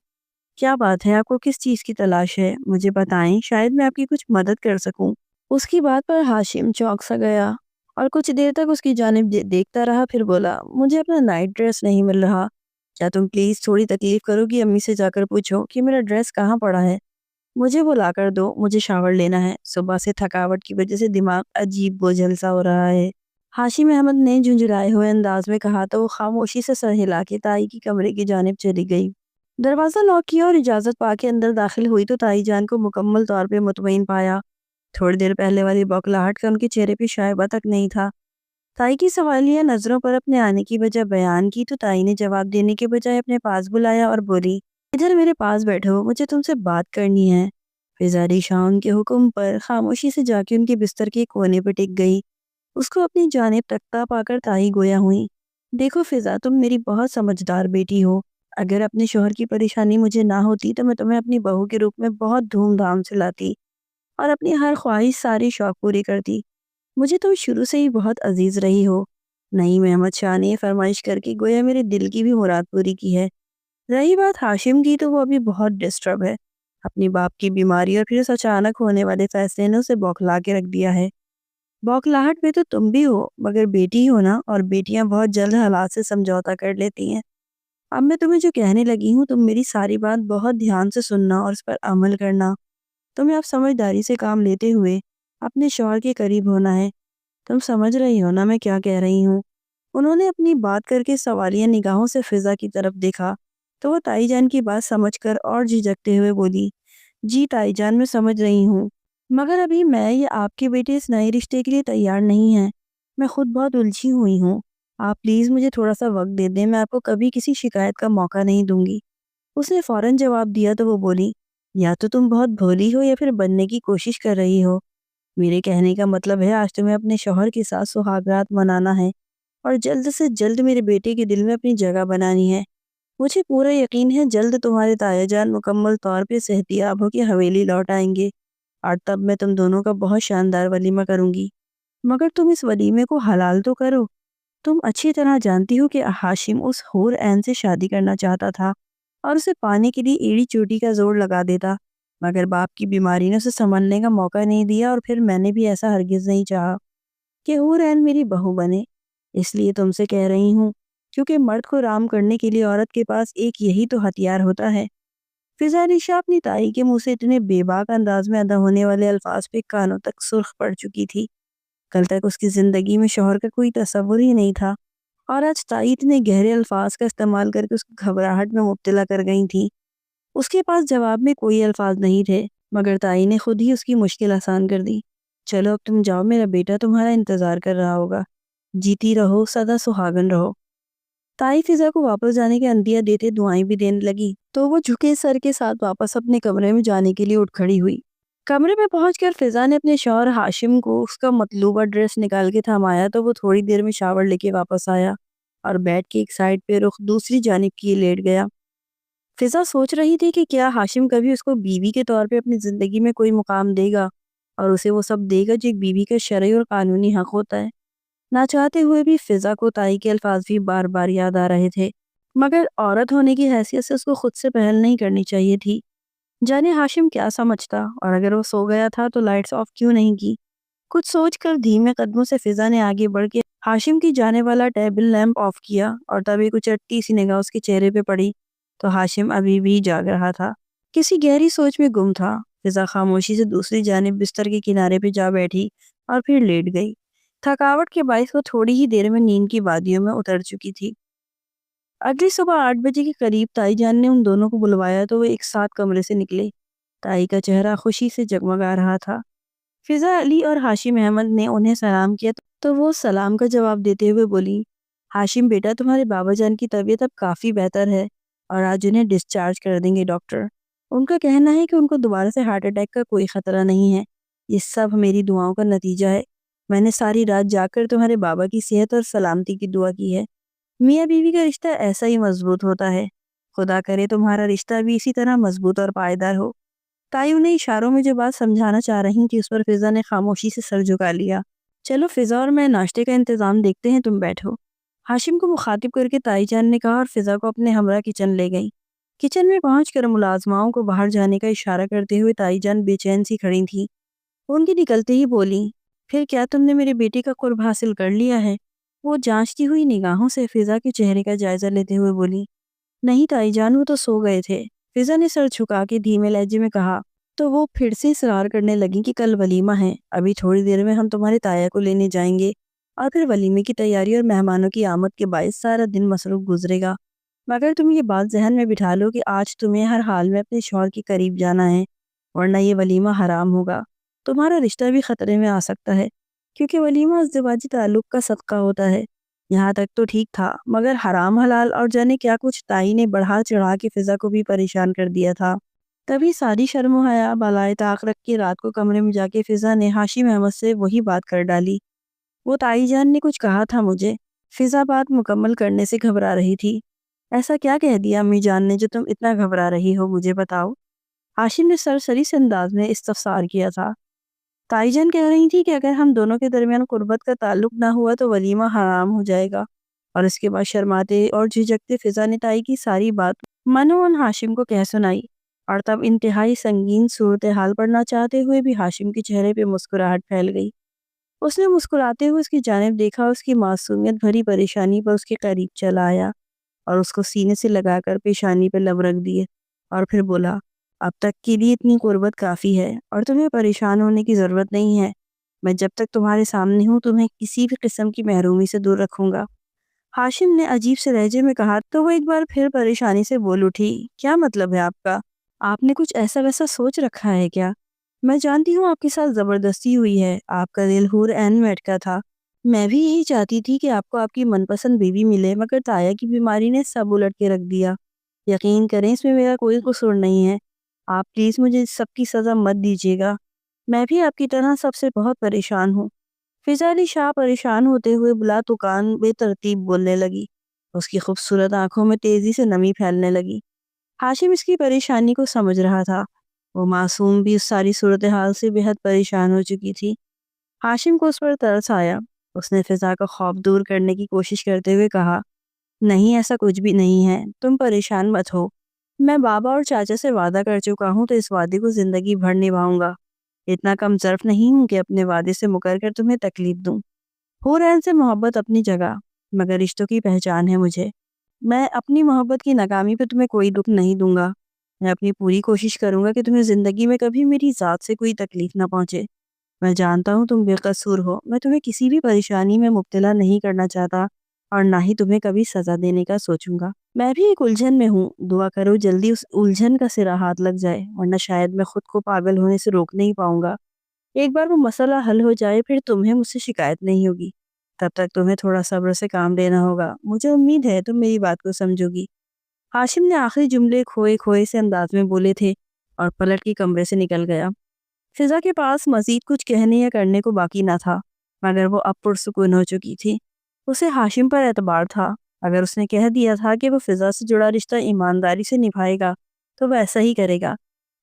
کیا بات ہے، آپ کو کس چیز کی تلاش ہے؟ مجھے بتائیں، شاید میں آپ کی کچھ مدد کر سکوں۔ اس کی بات پر ہاشم چونک سا گیا اور کچھ دیر تک اس کی جانب دیکھتا رہا، پھر بولا، مجھے اپنا نائٹ ڈریس نہیں مل رہا، کیا تم پلیز تھوڑی تکلیف کرو گی؟ امی سے جا کر پوچھو کہ میرا ڈریس کہاں پڑا ہے، مجھے وہ لا کر دو، مجھے شاور لینا ہے، صبح سے تھکاوٹ کی وجہ سے دماغ عجیب بوجھل سا ہو رہا ہے۔ ہاشم احمد نے جھنجھلائے ہوئے انداز میں کہا تو وہ خاموشی سے سر ہلا کے تائی کی کمرے کی جانب چلی گئی۔ دروازہ لاک کیا اور اجازت پا کے اندر داخل ہوئی تو تائی جان کو مکمل طور پہ مطمئن پایا۔ تھوڑی دیر پہلے والی بوکھلاہٹ کا ان کے چہرے پہ شائبہ تک نہیں تھا۔ تائی کی سوالیہ نظروں پر اپنے آنے کی وجہ بیان کی تو تائی نے جواب دینے کے بجائے اپنے پاس بلایا اور بولی، ادھر میرے پاس بیٹھو، مجھے تم سے بات کرنی ہے۔ فضا علی شاہ ان کے حکم پر خاموشی سے جا کے ان کے بستر کے کونے پہ ٹک گئی۔ اس کو اپنی جانب تکتا پا کر تائی گویا ہوئی، دیکھو فضا، تم میری بہت سمجھدار بیٹی ہو، اگر اپنے شوہر کی پریشانی مجھے نہ ہوتی تو میں تمہیں اپنی بہو کے روپ میں بہت دھوم دھام سے لاتی اور اپنی ہر خواہش، ساری شوق پوری کرتی۔ مجھے تم شروع سے ہی بہت عزیز رہی ہو۔ نعیم احمد شاہ نے یہ فرمائش کر کے گویا میرے دل کی بھی مراد پوری کی ہے۔ رہی بات ہاشم کی تو وہ ابھی بہت ڈسٹرب ہے، اپنی باپ کی بیماری اور پھر اس اچانک ہونے والے فیصلے نے اسے بوکھلا کے رکھ دیا ہے۔ بوکھلاہٹ میں تو تم بھی ہو، مگر بیٹی ہو نا، اور بیٹیاں بہت جلد حالات سے سمجھوتا کر لیتی ہیں۔ اب میں تمہیں جو کہنے لگی ہوں، تم میری ساری بات بہت دھیان سے سننا اور اس پر عمل کرنا۔ تمہیں اب سمجھداری سے کام لیتے ہوئے اپنے شوہر کے قریب ہونا ہے۔ تم سمجھ رہی ہو نا میں کیا کہہ رہی ہوں؟ انہوں نے اپنی بات کر کے سوالیہ نگاہوں سے فضا کی طرف دیکھا تو وہ تائی جان کی بات سمجھ کر اور جھجکتے ہوئے بولی، جی تائی جان، میں سمجھ رہی ہوں، مگر ابھی میں یا آپ کے بیٹے اس نئے رشتے کے لیے تیار نہیں ہیں۔ میں خود بہت الجھی ہوئی ہوں، آپ پلیز مجھے تھوڑا سا وقت دے دیں، میں آپ کو کبھی کسی شکایت کا موقع نہیں دوں گی۔ اس نے فوراً جواب دیا تو وہ بولی، یا تو تم بہت بھولی ہو یا پھر بننے کی کوشش کر رہی ہو۔ میرے کہنے کا مطلب ہے آج تمہیں اپنے شوہر کے ساتھ سہاگرات منانا ہے اور جلد سے جلد میرے بیٹے کے دل میں اپنی جگہ بنانی ہے۔ مجھے پورا یقین ہے جلد تمہارے تایا جان مکمل طور پہ صحتیاب ہو کے حویلی لوٹ آئیں گے اور تب میں تم دونوں کا بہت شاندار ولیمہ کروں گی، مگر تم اس ولیمے کو حلال تو کرو۔ تم اچھی طرح جانتی ہو کہ ہاشم اس حور عین سے شادی کرنا چاہتا تھا اور اسے پانے کے لیے ایڑی چوٹی کا زور لگا دیتا، مگر باپ کی بیماری نے اسے سنبھلنے کا موقع نہیں دیا، اور پھر میں نے بھی ایسا ہرگز نہیں چاہا کہ حور عین میری بہو بنے۔ اس لیے تم سے کہہ رہی ہوں، کیونکہ مرد کو رام کرنے کے لیے عورت کے پاس ایک یہی تو ہتھیار ہوتا ہے۔ فضا علی شاہ اپنی تائی کے منہ سے اتنے بے باک انداز میں ادا ہونے والے الفاظ پہ کانوں تک سرخ پڑ چکی تھی۔ کل تک اس کی زندگی میں شوہر کا کوئی تصور ہی نہیں تھا، اور آج تائی اتنے گہرے الفاظ کا استعمال کر کے اس کو گھبراہٹ میں مبتلا کر گئی تھی۔ اس کے پاس جواب میں کوئی الفاظ نہیں تھے، مگر تائی نے خود ہی اس کی مشکل آسان کر دی۔ چلو اب تم جاؤ، میرا بیٹا تمہارا انتظار کر رہا ہوگا۔ جیتی رہو، سدا سہاگن رہو۔ تائی فضا کو واپس جانے کے عندیہ دیتے دعائیں بھی دینے لگی تو وہ جھکے سر کے ساتھ واپس اپنے کمرے میں جانے کے لیے اٹھ کھڑی ہوئی۔ کمرے میں پہنچ کر فضا نے اپنے شوہر ہاشم کو اس کا مطلوبہ ڈریس نکال کے تھمایا تو وہ تھوڑی دیر میں شاور لے کے واپس آیا اور بیٹھ کے ایک سائڈ پہ رخ دوسری جانب کیے لیٹ گیا۔ فضا سوچ رہی تھی کہ کیا ہاشم کبھی اس کو بیوی کے طور پہ اپنی زندگی میں کوئی مقام دے گا اور اسے وہ سب دے گا جو ایک بیوی کا شرعی اور قانونی حق ہوتا ہے۔ نہ چاہتے ہوئے بھی فضا کو تائی کے الفاظ بھی بار بار یاد آ رہے تھے، مگر عورت ہونے کی حیثیت سے اس کو خود سے پہل نہیں کرنی چاہیے تھی۔ جانے ہاشم کیا سمجھتا، اور اگر وہ سو گیا تھا تو لائٹس آف کیوں نہیں کی؟ کچھ سوچ کر دھیمے قدموں سے فضا نے آگے بڑھ کے ہاشم کی جانے والا ٹیبل لیمپ آف کیا، اور تبھی کچھ اٹتی سی نگاہ اس کے چہرے پہ پڑی تو ہاشم ابھی بھی جاگ رہا تھا، کسی گہری سوچ میں گم تھا۔ فضا خاموشی سے دوسری جانب بستر کے کنارے پہ جا بیٹھی اور پھر لیٹ گئی۔ تھکاوٹ کے باعث وہ تھوڑی ہی دیر میں نیند کی وادیوں میں اتر چکی تھی۔ اگلی صبح 8 بجے کے قریب تائی جان نے ان دونوں کو بلوایا تو وہ ایک ساتھ کمرے سے نکلے۔ تائی کا چہرہ خوشی سے جگمگا رہا تھا۔ فضا علی اور ہاشم احمد نے انہیں سلام کیا تو وہ سلام کا جواب دیتے ہوئے بولی، ہاشم بیٹا، تمہارے بابا جان کی طبیعت اب کافی بہتر ہے اور آج انہیں ڈسچارج کر دیں گے ڈاکٹر۔ ان کا کہنا ہے کہ ان کو دوبارہ سے ہارٹ اٹیک کا کوئی خطرہ نہیں ہے۔ یہ سب میری دعاؤں کا نتیجہ ہے۔ میں نے ساری رات جاگ کر تمہارے بابا کی صحت اور سلامتی کی دعا کی ہے۔ میاں بیوی کا رشتہ ایسا ہی مضبوط ہوتا ہے۔ خدا کرے تمہارا رشتہ بھی اسی طرح مضبوط اور پائیدار ہو۔ تائی انہیں اشاروں میں جو بات سمجھانا چاہ رہی تھی اس پر فضا نے خاموشی سے سر جھکا لیا۔ چلو فضا اور میں ناشتے کا انتظام دیکھتے ہیں، تم بیٹھو، ہاشم کو مخاطب کر کے تائی جان نے کہا، اور فضا کو اپنے ہمراہ کچن لے گئی۔ کچن میں پہنچ کر ملازماؤں کو باہر جانے کا اشارہ کرتے ہوئے تائی جان بے چین سی کھڑی تھی۔ ان کی نکلتے ہی بولی، پھر کیا تم نے میری بیٹی کا قرب حاصل کر لیا ہے؟ وہ جانچتی ہوئی نگاہوں سے فضا کے چہرے کا جائزہ لیتے ہوئے بولی، نہیں تائی جان، وہ تو سو گئے تھے۔ فضا نے سر جھکا کے دھیمے لہجے میں کہا تو وہ پھر سے اصرار کرنے لگی کہ کل ولیمہ ہے، ابھی تھوڑی دیر میں ہم تمہاری تایا کو لینے جائیں گے اور پھر ولیمے کی تیاری اور مہمانوں کی آمد کے باعث سارا دن مصروف گزرے گا۔ مگر تم یہ بات ذہن میں بٹھا لو کہ آج تمہیں ہر حال میں اپنے شوہر کے قریب جانا ہے، ورنہ یہ ولیمہ حرام ہوگا، تمہارا رشتہ بھی خطرے میں آ سکتا ہے، کیونکہ ولیمہ ازدواجی تعلق کا صدقہ ہوتا ہے۔ یہاں تک تو ٹھیک تھا، مگر حرام حلال اور جانے کیا کچھ تائی نے بڑھا چڑھا کے فضا کو بھی پریشان کر دیا تھا۔ تبھی ساری شرم و حیا بالائے طاق رکھ کے رات کو کمرے میں جا کے فضا نے ہاشم احمد سے وہی بات کر ڈالی، وہ تائی جان نے کچھ کہا تھا مجھے۔ فضا بات مکمل کرنے سے گھبرا رہی تھی۔ ایسا کیا کہہ دیا امی جان نے جو تم اتنا گھبرا رہی ہو، مجھے بتاؤ؟ ہاشم نے سرسری سے انداز میں استفسار کیا تھا۔ تائی جان کہہ رہی تھی کہ اگر ہم دونوں کے درمیان قربت کا تعلق نہ ہوا تو ولیمہ حرام ہو جائے گا، اور اس کے بعد شرماتے اور جھجکتے فضا نے تائی کی ساری بات منوان ہاشم کو کہہ سنائی، اور تب انتہائی سنگین صورتحال پڑھنا چاہتے ہوئے بھی ہاشم کے چہرے پہ مسکراہٹ پھیل گئی۔ اس نے مسکراتے ہوئے اس کی جانب دیکھا، اس کی معصومیت بھری پریشانی پر اس کے قریب چلا آیا اور اس کو سینے سے لگا کر پیشانی پہ لب رکھ دیے، اور پھر بولا، اب تک کے لیے اتنی قربت کافی ہے اور تمہیں پریشان ہونے کی ضرورت نہیں ہے۔ میں جب تک تمہارے سامنے ہوں تمہیں کسی بھی قسم کی محرومی سے دور رکھوں گا۔ ہاشم نے عجیب سے لہجے میں کہا تو وہ ایک بار پھر پریشانی سے بول اٹھی، کیا مطلب ہے آپ کا؟ آپ نے کچھ ایسا ویسا سوچ رکھا ہے کیا؟ میں جانتی ہوں آپ کے ساتھ زبردستی ہوئی ہے، آپ کا دل حور عین میٹکا تھا، میں بھی یہی چاہتی تھی کہ آپ کو آپ کی من پسند بیوی ملے، مگر تایا کی بیماری نے سب الٹ کے رکھ دیا۔ یقین کریں اس میں میرا کوئی قصور نہیں ہے، آپ پلیز مجھے سب کی سزا مت دیجیے گا، میں بھی آپ کی طرح سب سے بہت پریشان ہوں۔ فضا علی شاہ پریشان ہوتے ہوئے بلا تکان بے ترتیب بولنے لگی، اس کی خوبصورت آنکھوں میں تیزی سے نمی پھیلنے لگی۔ ہاشم اس کی پریشانی کو سمجھ رہا تھا، وہ معصوم بھی اس ساری صورتحال سے بے حد پریشان ہو چکی تھی۔ ہاشم کو اس پر ترس آیا، اس نے فضا کا خوف دور کرنے کی کوشش کرتے ہوئے کہا، نہیں ایسا کچھ بھی نہیں ہے، تم پریشان مت ہو، میں بابا اور چاچا سے وعدہ کر چکا ہوں تو اس وعدے کو زندگی بھر نبھاؤں گا، اتنا کم ظرف نہیں ہوں کہ اپنے وعدے سے مکر کر تمہیں تکلیف دوں۔ ہو رہن سے محبت اپنی جگہ، مگر رشتوں کی پہچان ہے مجھے، میں اپنی محبت کی ناکامی پہ تمہیں کوئی دکھ نہیں دوں گا، میں اپنی پوری کوشش کروں گا کہ تمہیں زندگی میں کبھی میری ذات سے کوئی تکلیف نہ پہنچے۔ میں جانتا ہوں تم بے قصور ہو، میں تمہیں کسی بھی پریشانی میں مبتلا نہیں کرنا چاہتا اور نہ ہی تمہیں کبھی سزا دینے کا سوچوں گا۔ میں بھی ایک الجھن میں ہوں، دعا کرو جلدی اس الجھن کا سرا ہاتھ لگ جائے، ورنہ شاید میں خود کو پاگل ہونے سے روک نہیں پاؤں گا۔ ایک بار وہ مسئلہ حل ہو جائے پھر تمہیں مجھ سے شکایت نہیں ہوگی، تب تک تمہیں تھوڑا صبر سے کام لینا ہوگا، مجھے امید ہے تم میری بات کو سمجھو گی۔ ہاشم نے آخری جملے کھوئے کھوئے سے انداز میں بولے تھے اور پلٹ کے کمرے سے نکل گیا۔ فضا کے پاس مزید کچھ کہنے یا کرنے کو باقی نہ تھا، مگر وہ اب پرسکون ہو چکی تھی۔ اسے ہاشم پر اعتبار تھا، اگر اس نے کہہ دیا تھا کہ وہ فضا سے جڑا رشتہ ایمانداری سے نبھائے گا تو وہ ایسا ہی کرے گا،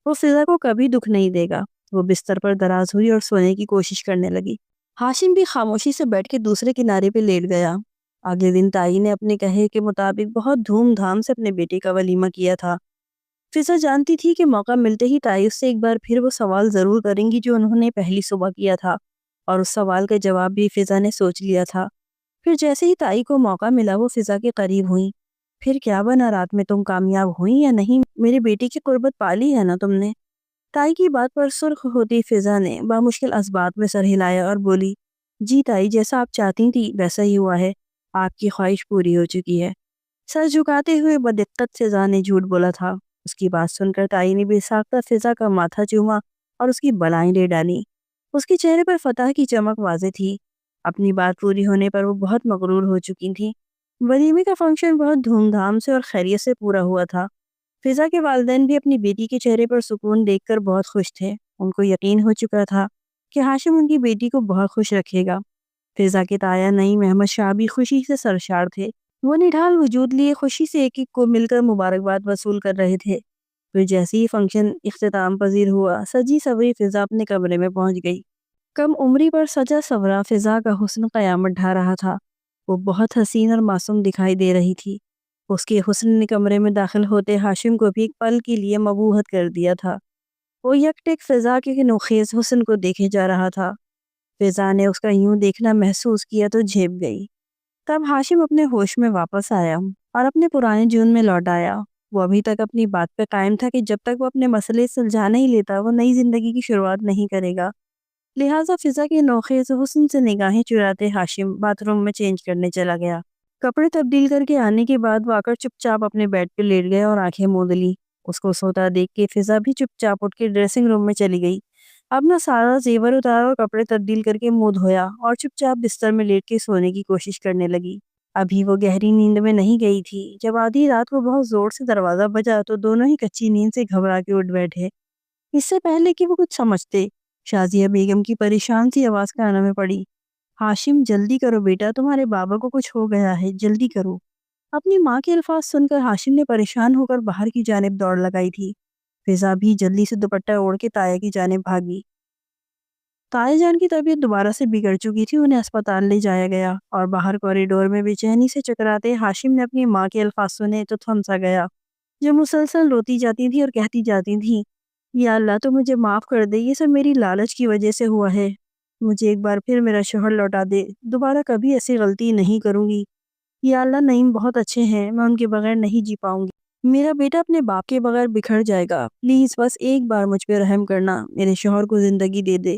وہ فضا کو کبھی دکھ نہیں دے گا۔ وہ بستر پر دراز ہوئی اور سونے کی کوشش کرنے لگی۔ ہاشم بھی خاموشی سے بیٹھ کے دوسرے کنارے پہ لیٹ گیا۔ اگلے دن تائی نے اپنے کہے کے مطابق بہت دھوم دھام سے اپنے بیٹے کا ولیمہ کیا تھا۔ فضا جانتی تھی کہ موقع ملتے ہی تائی اس سے ایک بار پھر وہ سوال ضرور کریں گی جو انہوں نے پہلی صبح کیا تھا، اور اس سوال کا جواب بھی فضا نے سوچ لیا تھا۔ پھر جیسے ہی تائی کو موقع ملا وہ فضا کے قریب ہوئیں۔ پھر کیا بنا، رات میں تم کامیاب ہوئیں یا نہیں؟ میرے بیٹی کی قربت پالی ہے نا تم نے؟ تائی کی بات پر سرخ ہوتی فضا نے بامشکل اسبات میں سر ہلایا اور بولی، جی تائی، جیسا آپ چاہتی تھی ویسا ہی ہوا ہے، آپ کی خواہش پوری ہو چکی ہے۔ سر جھکاتے ہوئے بدقت فضا نے جھوٹ بولا تھا۔ اس کی بات سن کر تائی نے بے ساختہ فضا کا ماتھا چوما اور اس کی بلائیں لے ڈالی۔ اس کے چہرے پر فتح کی چمک واضح تھی، اپنی بات پوری ہونے پر وہ بہت مغرور ہو چکی تھی۔ ولیمے کا فنکشن بہت دھوم دھام سے اور خیریت سے پورا ہوا تھا۔ فضا کے والدین بھی اپنی بیٹی کے چہرے پر سکون دیکھ کر بہت خوش تھے، ان کو یقین ہو چکا تھا کہ ہاشم ان کی بیٹی کو بہت خوش رکھے گا۔ فضا کے تایا نعیم احمد شاہ بھی خوشی سے سرشار تھے، وہ نڈھال وجود لیے خوشی سے ایک ایک کو مل کر مبارکباد وصول کر رہے تھے۔ پھر جیسے ہی فنکشن اختتام پذیر ہوا، سجی سوری فضا اپنے کمرے میں پہنچ گئی۔ کم عمری پر سجا سورا فضا کا حسن قیامت ڈھا رہا تھا، وہ بہت حسین اور معصوم دکھائی دے رہی تھی۔ اس کے حسن نے کمرے میں داخل ہوتے ہاشم کو بھی ایک پل کے لیے مبوہت کر دیا تھا۔ وہ یکٹک فضا کے نوخیز حسن کو دیکھے جا رہا تھا۔ فضا نے اس کا یوں دیکھنا محسوس کیا تو جھپ گئی۔ تب ہاشم اپنے ہوش میں واپس آیا اور اپنے پرانے جنون میں لوٹ آیا۔ وہ ابھی تک اپنی بات پہ قائم تھا کہ جب تک وہ اپنے مسئلے سلجھا نہیں لیتا وہ نئی زندگی کی شروعات نہیں کرے گا۔ لہٰذا فضا کے نوخیز حسن سے نگاہیں چراتے ہاشم باتھ روم میں چینج کرنے چلا گیا۔ کپڑے تبدیل کر کے آنے کے بعد وہ آ کر چپ چاپ اپنے بیڈ پہ لیٹ گیا اور آنکھیں موند لی۔ اس کو سوتا دیکھ کے فضا بھی چپ چاپ اٹھ کے ڈریسنگ روم میں چلی گئی۔ اپنا سارا زیور اتارا اور کپڑے تبدیل کر کے منہ دھویا اور چپ چاپ بستر میں لیٹ کے سونے کی کوشش کرنے لگی۔ ابھی وہ گہری نیند میں نہیں گئی تھی جب آدھی رات کو بہت زور سے دروازہ بجا تو دونوں ہی کچی نیند سے گھبرا کے اٹھ بیٹھے۔ اس سے پہلے کہ وہ کچھ سمجھتے، شازیہ بیگم کی پریشان سی آواز کانوں میں پڑی۔ ہاشم جلدی کرو بیٹا، تمہارے بابا کو کچھ ہو گیا ہے، جلدی کرو۔ اپنی ماں کے الفاظ سن کر ہاشم نے پریشان ہو کر باہر کی جانب دوڑ لگائی تھی۔ فضا بھی جلدی سے دوپٹہ اوڑھ کے تایا کی جانب بھاگی۔ تایا جان کی طبیعت دوبارہ سے بگڑ چکی تھی، انہیں اسپتال لے جایا گیا اور باہر کوریڈور میں بے چینی سے چکراتے ہاشم نے اپنی ماں کے الفاظ سنے تو تھم سا گیا، جو مسلسل روتی جاتی تھی اور کہتی جاتی تھی، یا اللہ تو مجھے معاف کر دے، یہ سب میری لالچ کی وجہ سے ہوا ہے، مجھے ایک بار پھر میرا شوہر لوٹا دے، دوبارہ کبھی ایسی غلطی نہیں کروں گی۔ یا اللہ نعیم بہت اچھے ہیں، میں ان کے بغیر نہیں جی پاؤں گی، میرا بیٹا اپنے باپ کے بغیر بکھر جائے گا، پلیز بس ایک بار مجھ پہ رحم کرنا، میرے شوہر کو زندگی دے دے۔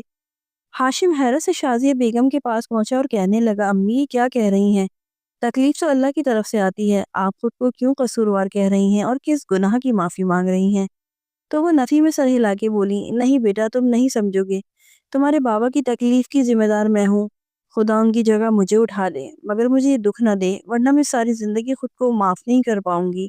ہاشم حیرت سے شازیہ بیگم کے پاس پہنچا اور کہنے لگا، امی یہ کیا کہہ رہی ہیں؟ تکلیف تو اللہ کی طرف سے آتی ہے، آپ خود کو کیوں قصوروار کہہ رہی ہیں اور کس گناہ کی معافی مانگ رہی ہیں؟ تو وہ نفی میں سر ہلا کے بولی، نہیں بیٹا تم نہیں سمجھو گے، تمہارے بابا کی تکلیف کی ذمہ دار میں ہوں، خدا ان کی جگہ مجھے اٹھا دے، مگر مجھے یہ دکھ نہ دے ورنہ میں ساری زندگی خود کو معاف نہیں کر پاؤں گی۔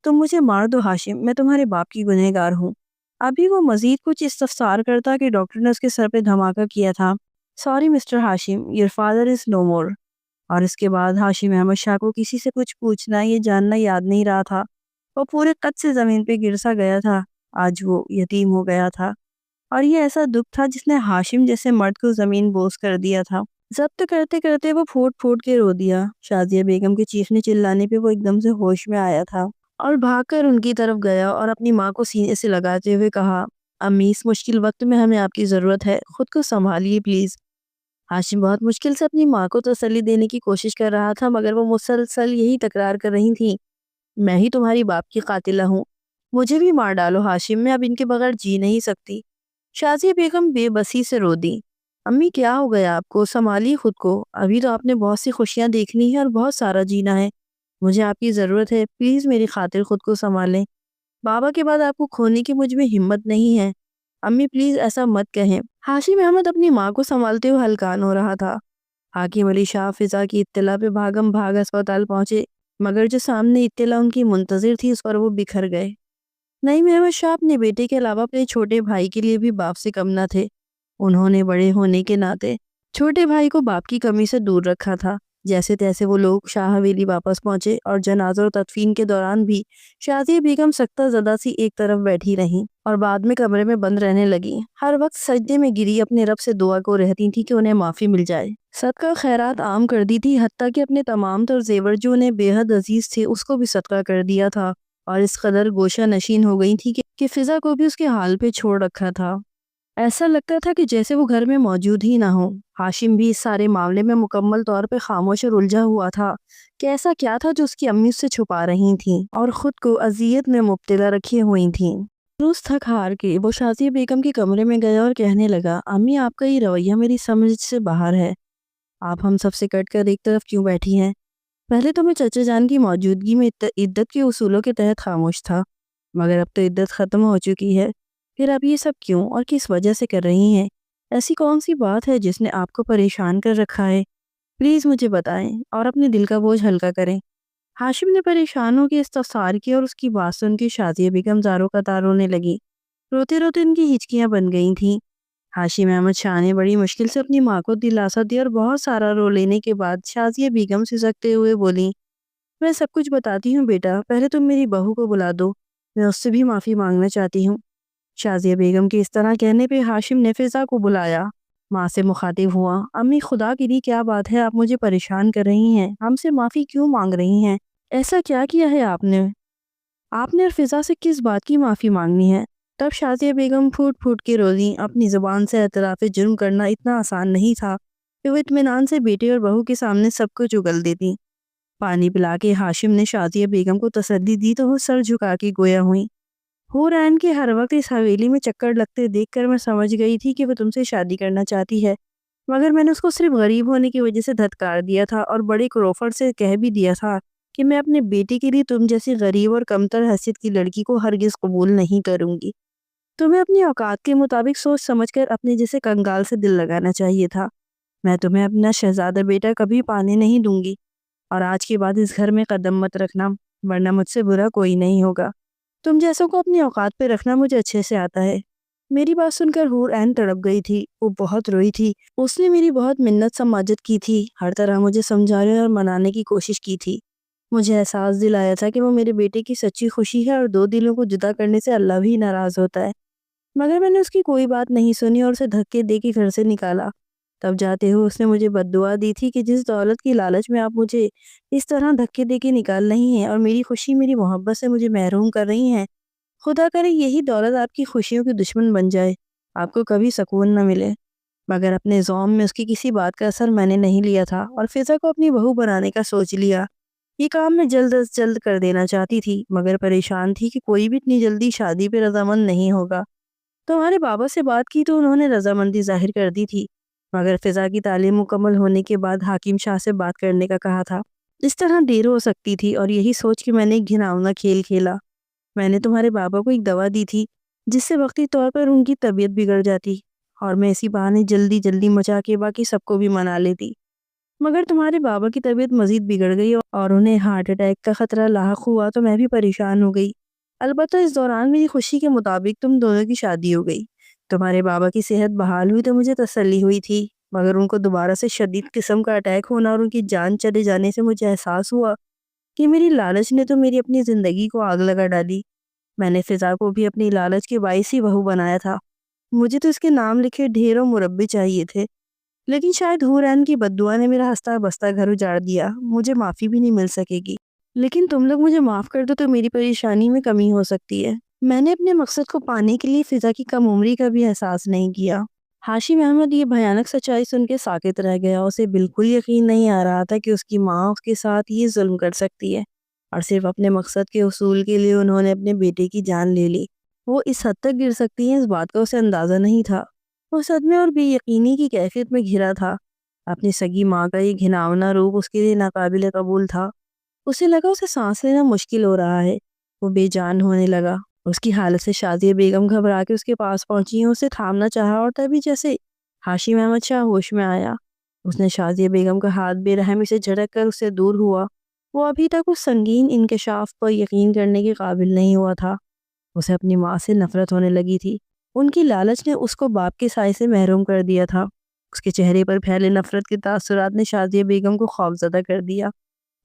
تم مجھے مار دو ہاشم، میں تمہارے باپ کی گنہگار ہوں۔ ابھی وہ مزید کچھ استفسار کرتا کہ ڈاکٹر نے اس کے سر پہ دھماکہ کیا تھا، sorry mister Hashim, your father is no more. اور اس کے بعد ہاشم احمد شاہ کو کسی سے کچھ پوچھنا یہ جاننا یاد نہیں رہا تھا، وہ پورے قد سے زمین پہ گر سا گیا تھا، آج وہ یتیم ہو گیا تھا، اور یہ ایسا دکھ تھا جس نے ہاشم جیسے مرد کو زمین بوس کر دیا تھا۔ ضبط کرتے کرتے وہ پھوٹ پھوٹ کے رو دیا۔ شازیہ بیگم کے چیخنے چلانے پہ وہ ایک دم سے ہوش میں آیا تھا اور بھاگ کر ان کی طرف گیا اور اپنی ماں کو سینے سے لگاتے ہوئے کہا، امی اس مشکل وقت میں ہمیں آپ کی ضرورت ہے، خود کو سنبھالیے پلیز۔ ہاشم بہت مشکل سے اپنی ماں کو تسلی دینے کی کوشش کر رہا تھا مگر وہ مسلسل یہی تکرار کر رہی تھی، میں ہی تمہاری باپ کی قاتلہ ہوں، مجھے بھی مار ڈالو ہاشم، میں اب ان کے بغیر جی نہیں سکتی۔ شازیہ بیگم بے بسی سے رو دی، امی کیا ہو گیا آپ کو، سنبھالیے خود کو، ابھی تو آپ نے بہت سی خوشیاں دیکھنی ہے اور بہت سارا جینا ہے، مجھے آپ کی ضرورت ہے، پلیز میری خاطر خود کو سنبھالیں، بابا کے بعد آپ کو کھونے کی مجھ میں ہمت نہیں ہے، امی پلیز ایسا مت کہیں۔ ہاشم احمد اپنی ماں کو سنبھالتے ہوئے ہلکان ہو رہا تھا۔ حاکم علی شاہ فضا کی اطلاع پہ بھاگم بھاگ اسپتال پہنچے مگر جو سامنے اطلاع ان کی منتظر تھی اس پر وہ بکھر گئے۔ نعیم احمد شاہ اپنے بیٹے کے علاوہ اپنے چھوٹے بھائی کے لیے بھی باپ سے کم نہ تھے، انہوں نے بڑے ہونے کے ناطے چھوٹے بھائی کو باپ کی کمی سے دور رکھا تھا۔ جیسے تیسے وہ لوگ شاہ حویلی واپس پہنچے اور جنازہ و تدفین کے دوران بھی شازیہ بیگم سکتہ زدہ سی ایک طرف بیٹھی رہیں اور بعد میں کمرے میں بند رہنے لگی، ہر وقت سجدے میں گری اپنے رب سے دعا کو رہتی تھی کہ انہیں معافی مل جائے، صدقہ خیرات عام کر دی تھی، حتیٰ کہ اپنے تمام تر زیور جو انہیں بے حد عزیز تھے اس کو بھی صدقہ کر دیا تھا، اور اس قدر گوشہ نشین ہو گئی تھی کہ فضا کو بھی اس کے حال پہ چھوڑ رکھا تھا، ایسا لگتا تھا کہ جیسے وہ گھر میں موجود ہی نہ ہو۔ ہاشم بھی اس سارے معاملے میں مکمل طور پہ خاموش اور الجھا ہوا تھا کہ ایسا کیا تھا جو اس کی امی اس سے چھپا رہی تھیں اور خود کو اذیت میں مبتلا رکھے ہوئی تھیں۔ روز تھک ہار کے وہ شازیہ بیگم کے کمرے میں گیا اور کہنے لگا، امی آپ کا یہ رویہ میری سمجھ سے باہر ہے، آپ ہم سب سے کٹ کر ایک طرف کیوں بیٹھی ہیں؟ پہلے تو میں چچا جان کی موجودگی میں عدت کے اصولوں کے تحت خاموش تھا، مگر اب تو عدت ختم ہو چکی ہے، پھر آپ یہ سب کیوں اور کس وجہ سے کر رہی ہیں؟ ایسی کون سی بات ہے جس نے آپ کو پریشان کر رکھا ہے؟ پلیز مجھے بتائیں اور اپنے دل کا بوجھ ہلکا کریں۔ ہاشم نے پریشان ہو کے استفسار کیا اور اس کی بات سن کے شازیہ بیگم زاروں قطار رونے لگی، روتے روتے ان کی ہچکیاں بن گئی تھیں۔ ہاشم احمد شاہ نے بڑی مشکل سے اپنی ماں کو دلاسا دیا اور بہت سارا رو لینے کے بعد شازیہ بیگم سسکتے ہوئے بولی، میں سب کچھ بتاتی ہوں بیٹا، پہلے تم میری بہو کو بلا دو، میں اس سے بھی معافی مانگنا چاہتی ہوں۔ شازیہ بیگم کے اس طرح کہنے پہ ہاشم نے فضا کو بلایا، ماں سے مخاطب ہوا، امی خدا کی کیا بات ہے، آپ مجھے پریشان کر رہی ہیں، ہم سے معافی کیوں مانگ رہی ہیں؟ ایسا کیا کیا ہے آپ نے اور فضا سے کس بات کی معافی مانگنی ہے؟ تب شازیہ بیگم پھوٹ پھوٹ کے روزیں۔ اپنی زبان سے اعتراف جرم کرنا اتنا آسان نہیں تھا کہ وہ اطمینان سے بیٹے اور بہو کے سامنے سب کچھ اگل دیتی۔ پانی پلا کے ہاشم نے شازیہ بیگم کو تسلی دی تو وہ سر جھکا کے گویا ہوئیں۔ حور عین کے ہر وقت اس حویلی میں چکر لگتے دیکھ کر میں سمجھ گئی تھی کہ وہ تم سے شادی کرنا چاہتی ہے، مگر میں نے اس کو صرف غریب ہونے کی وجہ سے دھتکار دیا تھا اور بڑے کروفٹ سے کہہ بھی دیا تھا کہ میں اپنے بیٹے کے لیے تم جیسی غریب اور کمتر حیثیت کی لڑکی کو ہرگز قبول نہیں کروں گی۔ تمہیں اپنی اوقات کے مطابق سوچ سمجھ کر اپنے جیسے کنگال سے دل لگانا چاہیے تھا۔ میں تمہیں اپنا شہزادہ بیٹا کبھی پانے نہیں دوں گی، اور آج کے بعد اس گھر میں قدم مت رکھنا، ورنہ مجھ سے برا کوئی نہیں ہوگا۔ تم جیسوں کو اپنی اوقات پہ رکھنا مجھے اچھے سے آتا ہے۔ میری بات سن کر حور عین تڑپ گئی تھی۔ وہ بہت روئی تھی۔ اس نے میری بہت منت سماجت کی تھی، ہر طرح مجھے سمجھانے اور منانے کی کوشش کی تھی۔ مجھے احساس دلایا تھا کہ وہ میرے بیٹے کی سچی خوشی ہے اور دو دلوں کو جدا کرنے سے اللہ بھی ناراض ہوتا ہے، مگر میں نے اس کی کوئی بات نہیں سنی اور اسے دھکے دے کے گھر سے نکالا۔ تب جاتے ہوئے اس نے مجھے بد دعا دی تھی کہ جس دولت کی لالچ میں آپ مجھے اس طرح دھکے دے کے نکال رہی ہیں اور میری خوشی میری محبت سے مجھے محروم کر رہی ہیں، خدا کرے یہی دولت آپ کی خوشیوں کی دشمن بن جائے، آپ کو کبھی سکون نہ ملے۔ مگر اپنے زوم میں اس کی کسی بات کا اثر میں نے نہیں لیا تھا اور فضا کو اپنی بہو بنانے کا سوچ لیا۔ یہ کام میں جلد از جلد کر دینا چاہتی تھی، مگر پریشان تھی کہ کوئی بھی اتنی جلدی شادی پہ رضامند نہیں ہوگا۔ تمہارے بابا سے بات کی تو انہوں نے رضامندی ظاہر کر دی تھی، مگر فضا کی تعلیم مکمل ہونے کے بعد حاکم شاہ سے بات کرنے کا کہا تھا۔ اس طرح دیر ہو سکتی تھی اور یہی سوچ کے میں نے ایک گھناؤنا کھیل کھیلا۔ میں نے تمہارے بابا کو ایک دوا دی تھی جس سے وقتی طور پر ان کی طبیعت بگڑ جاتی، اور میں اسی بہانے جلدی جلدی مچا کے باقی سب کو بھی منا لیتی، مگر تمہارے بابا کی طبیعت مزید بگڑ گئی اور انہیں ہارٹ اٹیک کا خطرہ لاحق ہوا تو میں بھی پریشان ہو گئی۔ البتہ اس دوران میری خوشی کے مطابق تم دونوں کی شادی ہو گئی۔ تمہارے بابا کی صحت بحال ہوئی تو مجھے تسلی ہوئی تھی، مگر ان کو دوبارہ سے شدید قسم کا اٹیک ہونا اور ان کی جان چلے جانے سے مجھے احساس ہوا کہ میری لالچ نے تو میری اپنی زندگی کو آگ لگا ڈالی۔ میں نے فضا کو بھی اپنی لالچ کے باعث ہی بہو بنایا تھا۔ مجھے تو اس کے نام لکھے ڈھیروں مربے چاہیے تھے، لیکن شاید حور عین کی بد دعا نے میرا ہنستا بستا گھر اجاڑ دیا۔ مجھے معافی بھی نہیں مل سکے گی، لیکن تم لوگ مجھے معاف کر دو تو میری پریشانی میں کمی ہو سکتی ہے۔ میں نے اپنے مقصد کو پانے کے لیے فضا کی کم عمری کا بھی احساس نہیں کیا۔ ہاشم احمد یہ بھیانک سچائی سن کے ساکت رہ گیا۔ اسے بالکل یقین نہیں آ رہا تھا کہ اس کی ماں اس کے ساتھ یہ ظلم کر سکتی ہے، اور صرف اپنے مقصد کے حصول کے لیے انہوں نے اپنے بیٹے کی جان لے لی۔ وہ اس حد تک گر سکتی ہیں اس بات کا اسے اندازہ نہیں تھا۔ وہ صدمے اور بے یقینی کی کیفیت میں گھرا تھا۔ اپنی سگی ماں کا یہ گھناؤنا روپ اس کے لیے ناقابل قبول تھا۔ اسے لگا اسے سانس لینا مشکل ہو رہا ہے۔ وہ بے جان ہونے لگا۔ اس کی حالت سے شازیہ بیگم گھبرا کے اس کے پاس پہنچی، اسے تھامنا چاہا اور تبھی جیسے ہاشم احمد شاہ ہوش میں آیا، اس نے شازیہ بیگم کا ہاتھ بے رحمی سے جھٹک کر اس سے دور ہوا۔ وہ ابھی تک اس سنگین انکشاف پر یقین کرنے کے قابل نہیں ہوا تھا۔ اسے اپنی ماں سے نفرت ہونے لگی تھی۔ ان کی لالچ نے اس کو باپ کے سائے سے محروم کر دیا تھا۔ اس کے چہرے پر پھیلے نفرت کے تاثرات نے شازیہ بیگم کو خوفزدہ کر دیا۔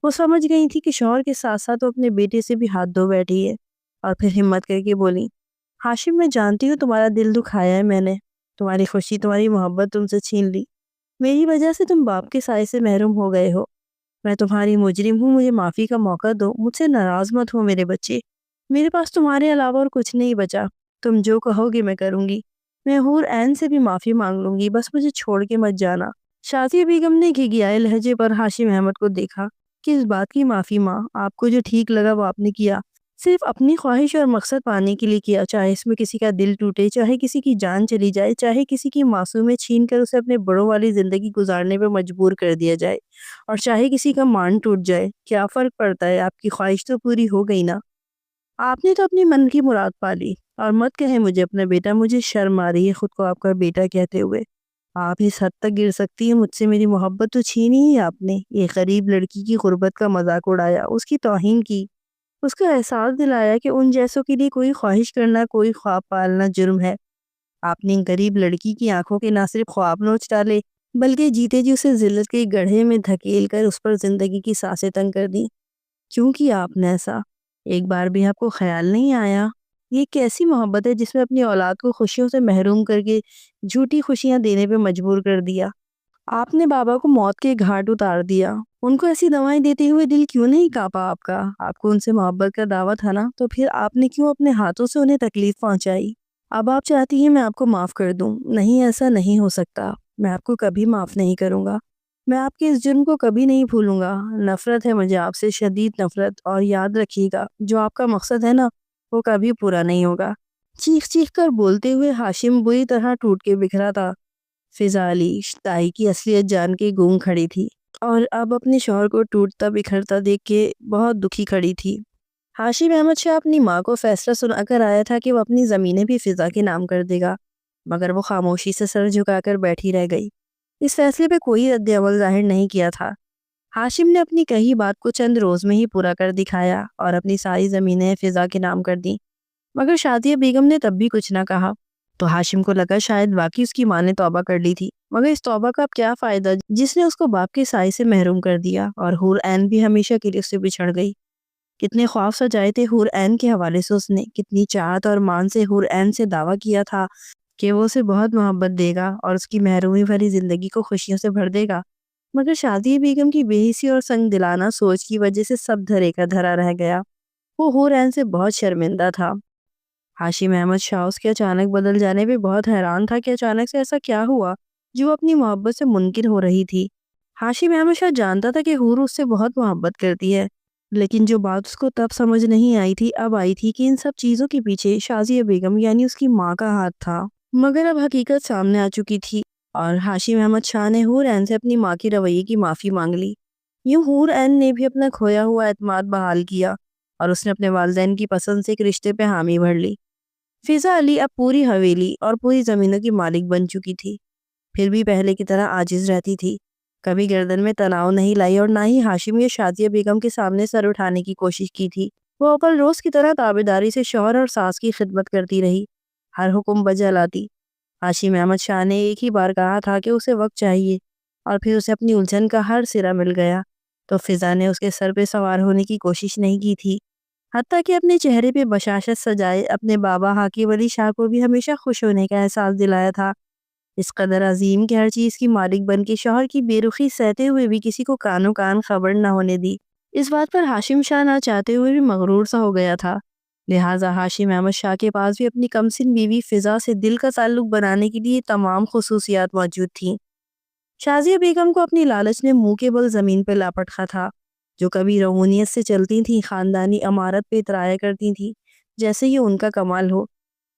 وہ سمجھ گئی تھی کہ شوہر کے ساتھ ساتھ وہ اپنے بیٹے سے بھی ہاتھ دھو بیٹھی ہے، اور پھر ہمت کر کے بولی، ہاشم میں جانتی ہوں تمہارا دل دکھایا ہے میں نے، تمہاری خوشی تمہاری محبت تم سے چھین لی، میری وجہ سے تم باپ کے سائے سے محروم ہو گئے ہو، میں تمہاری مجرم ہوں، مجھے معافی کا موقع دو، مجھ سے ناراض مت ہو میرے بچے، میرے پاس تمہارے علاوہ اور کچھ نہیں بچا، تم جو کہو گے میں کروں گی، میں حور عین سے بھی معافی مانگ لوں گی، بس مجھے چھوڑ کے مت جانا۔ شازیہ بیگم نے گھگھیائے لہجے پر ہاشم احمد کو دیکھا کہ اس بات کی معافی ماں، آپ کو جو ٹھیک لگا وہ آپ نے کیا، صرف اپنی خواہش اور مقصد پانے کے لیے کیا، چاہے اس میں کسی کا دل ٹوٹے، چاہے کسی کی جان چلی جائے، چاہے کسی کی معصومیت چھین کر اسے اپنے بڑوں والی زندگی گزارنے پر مجبور کر دیا جائے، اور چاہے کسی کا مان ٹوٹ جائے، کیا فرق پڑتا ہے، آپ کی خواہش تو پوری ہو گئی نا۔ آپ نے تو اپنی من کی مراد پا لی، اور مت کہیں مجھے اپنا بیٹا، مجھے شرم آ رہی ہے خود کو آپ کا بیٹا کہتے ہوئے۔ آپ اس حد تک گر سکتی ہیں، مجھ سے میری محبت تو چھینی ہی آپ نے، ایک غریب لڑکی کی غربت کا مذاق اڑایا، اس کی توہین کی، اس کا احساس دلایا کہ ان جیسوں کے لیے کوئی خواہش کرنا، کوئی خواب پالنا جرم ہے۔ آپ نے غریب لڑکی کی آنکھوں کے نہ صرف خواب نوچ ڈالے، بلکہ جیتے جی اسے ذلت کے گڑھے میں دھکیل کر اس پر زندگی کی سانسیں تنگ کر دیں۔ کیوں کیا آپ نے ایسا؟ ایک بار بھی آپ کو خیال نہیں آیا؟ یہ کیسی محبت ہے جس میں اپنی اولاد کو خوشیوں سے محروم کر کے جھوٹی خوشیاں دینے پہ مجبور کر دیا؟ آپ نے بابا کو موت کے گھاٹ اتار دیا، ان کو ایسی دوائیں دیتے ہوئے دل کیوں نہیں کانپا آپ کا؟ آپ کو ان سے محبت کا دعویٰ تھا نا، تو پھر آپ نے کیوں اپنے ہاتھوں سے انہیں تکلیف پہنچائی؟ اب آپ چاہتی ہیں میں آپ کو معاف کر دوں؟ نہیں، ایسا نہیں ہو سکتا، میں آپ کو کبھی معاف نہیں کروں گا، میں آپ کے اس جرم کو کبھی نہیں بھولوں گا، نفرت ہے مجھے آپ سے، شدید نفرت، اور یاد رکھیے گا جو آپ کا مقصد ہے نا وہ کبھی پورا نہیں ہوگا۔ چیخ چیخ کر بولتے ہوئے ہاشم بری طرح ٹوٹ کے بکھرا تھا۔ فضا علی تائی کی اصلیت جان کے گونگ کھڑی تھی اور اب اپنے شوہر کو ٹوٹتا بکھرتا دیکھ کے بہت دکھی کھڑی تھی۔ ہاشم احمد شاہ اپنی ماں کو فیصلہ سنا کر آیا تھا کہ وہ اپنی زمینیں بھی فضا کے نام کر دے گا، مگر وہ خاموشی سے سر جھکا کر بیٹھی رہ گئی۔ اس فیصلے پہ کوئی رد عمل ظاہر نہیں کیا تھا۔ ہاشم نے اپنی کہی بات کو چند روز میں ہی پورا کر دکھایا اور اپنی ساری زمینیں فضا کے نام کر دیں، مگر شادیہ بیگم نے تب بھی کچھ نہ کہا۔ تو ہاشم کو لگا شاید واقعی اس کی ماں نے توبہ کر لی تھی، مگر اس توبہ کا اب کیا فائدہ جس نے اس کو باپ کے سائے سے محروم کر دیا، اور حور عین بھی ہمیشہ کے لیے اس سے بچھڑ گئی۔ کتنے خواب سجائے تھے حور عین کے حوالے سے اس نے، کتنی چاہت اور مان سے حور عین سے دعویٰ کیا تھا کہ وہ اسے بہت محبت دے گا اور اس کی محرومی بھری زندگی کو خوشیوں سے بھر دے گا، مگر شادیہ بیگم کی بے حسی اور سنگ دلانہ سوچ کی وجہ سے سب دھرے کا دھرا رہ گیا۔ وہ حور عین سے بہت شرمندہ تھا۔ ہاشم احمد شاہ اس کے اچانک بدل جانے پہ بہت حیران تھا کہ اچانک سے ایسا کیا ہوا جو وہ اپنی محبت سے منکر ہو رہی تھی۔ ہاشم احمد شاہ جانتا تھا کہ حور اس سے بہت محبت کرتی ہے، لیکن جو بات اس کو تب سمجھ نہیں آئی تھی اب آئی تھی کہ ان سب چیزوں کے پیچھے شازیہ بیگم یعنی اس کی ماں کا ہاتھ تھا۔ مگر اب حقیقت سامنے آ چکی تھی اور ہاشم احمد شاہ نے حور عین سے اپنی ماں کی رویے کی معافی مانگ لی۔ یوں حور عین نے بھی اپنا کھویا ہوا اعتماد بحال کیا اور اس نے اپنے والدین کی پسند سے ایک رشتے پہ حامی بھر لی۔ فضا علی اب پوری حویلی اور پوری زمینوں کی مالک بن چکی تھی، پھر بھی پہلے کی طرح عاجز رہتی تھی، کبھی گردن میں تناؤ نہیں لائی اور نہ ہی ہاشم یا شادیہ بیگم کے سامنے سر اٹھانے کی کوشش کی تھی۔ وہ اپل روز کی طرح تابعداری سے شوہر اور ساس کی خدمت کرتی رہی، ہر حکم بجا لاتی۔ ہاشم احمد شاہ نے ایک ہی بار کہا تھا کہ اسے وقت چاہیے، اور پھر اسے اپنی الجھن کا ہر سرا مل گیا تو فضا نے اس کے سر پہ سوار ہونے کی کوشش نہیں کی تھی، حتیٰ کہ اپنے چہرے پہ بشاشت سجائے اپنے بابا حاکم علی شاہ کو بھی ہمیشہ خوش ہونے کا احساس دلایا تھا، اس قدر عظیم کہ ہر چیز کی مالک بن کے شوہر کی بے رخی سہتے ہوئے بھی کسی کو کانوں کان خبر نہ ہونے دی۔ اس بات پر ہاشم شاہ نہ چاہتے ہوئے بھی مغرور سا ہو گیا تھا، لہٰذا ہاشم احمد شاہ کے پاس بھی اپنی کمسن بیوی فضا سے دل کا تعلق بنانے کے لیے تمام خصوصیات موجود تھیں۔ شازیہ بیگم کو اپنی لالچ نے منہ کے بل زمین پہ لاپٹخا تھا، جو کبھی روحانیت سے چلتی تھیں خاندانی امارت پہ اترایا کرتی تھیں جیسے یہ ان کا کمال ہو۔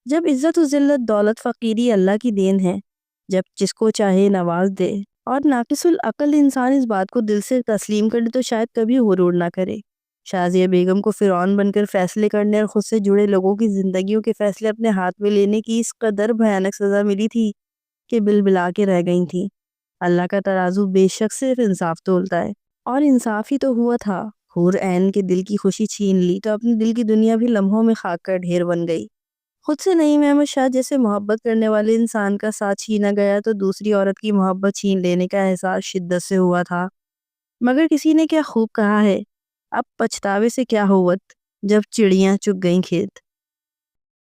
جب عزت و ذلت دولت فقیری اللہ کی دین ہے، جب جس کو چاہے نواز دے، اور ناقص العقل انسان اس بات کو دل سے تسلیم کرے تو شاید کبھی غرور نہ کرے۔ شازیہ بیگم کو فرعون بن کر فیصلے کرنے اور خود سے جڑے لوگوں کی زندگیوں کے فیصلے اپنے ہاتھ میں لینے کی اس قدر بھیانک سزا ملی تھی کہ بل بلا کے رہ گئی تھیں۔ اللہ کا ترازو بے شک صرف انصاف تولتا ہے، اور انصاف ہی تو ہوا تھا۔ حور عین کے دل کی خوشی چھین لی تو اپنی دل کی دنیا بھی لمحوں میں خاک کا ڈھیر بن گئی۔ خود سے نعیم احمد شاہ جیسے محبت کرنے والے انسان کا ساتھ چھینا گیا تو دوسری عورت کی محبت چھین لینے کا احساس شدت سے ہوا تھا، مگر کسی نے کیا خوب کہا ہے، اب پچھتاوے سے کیا ہوت جب چڑیاں چگ گئیں کھیت۔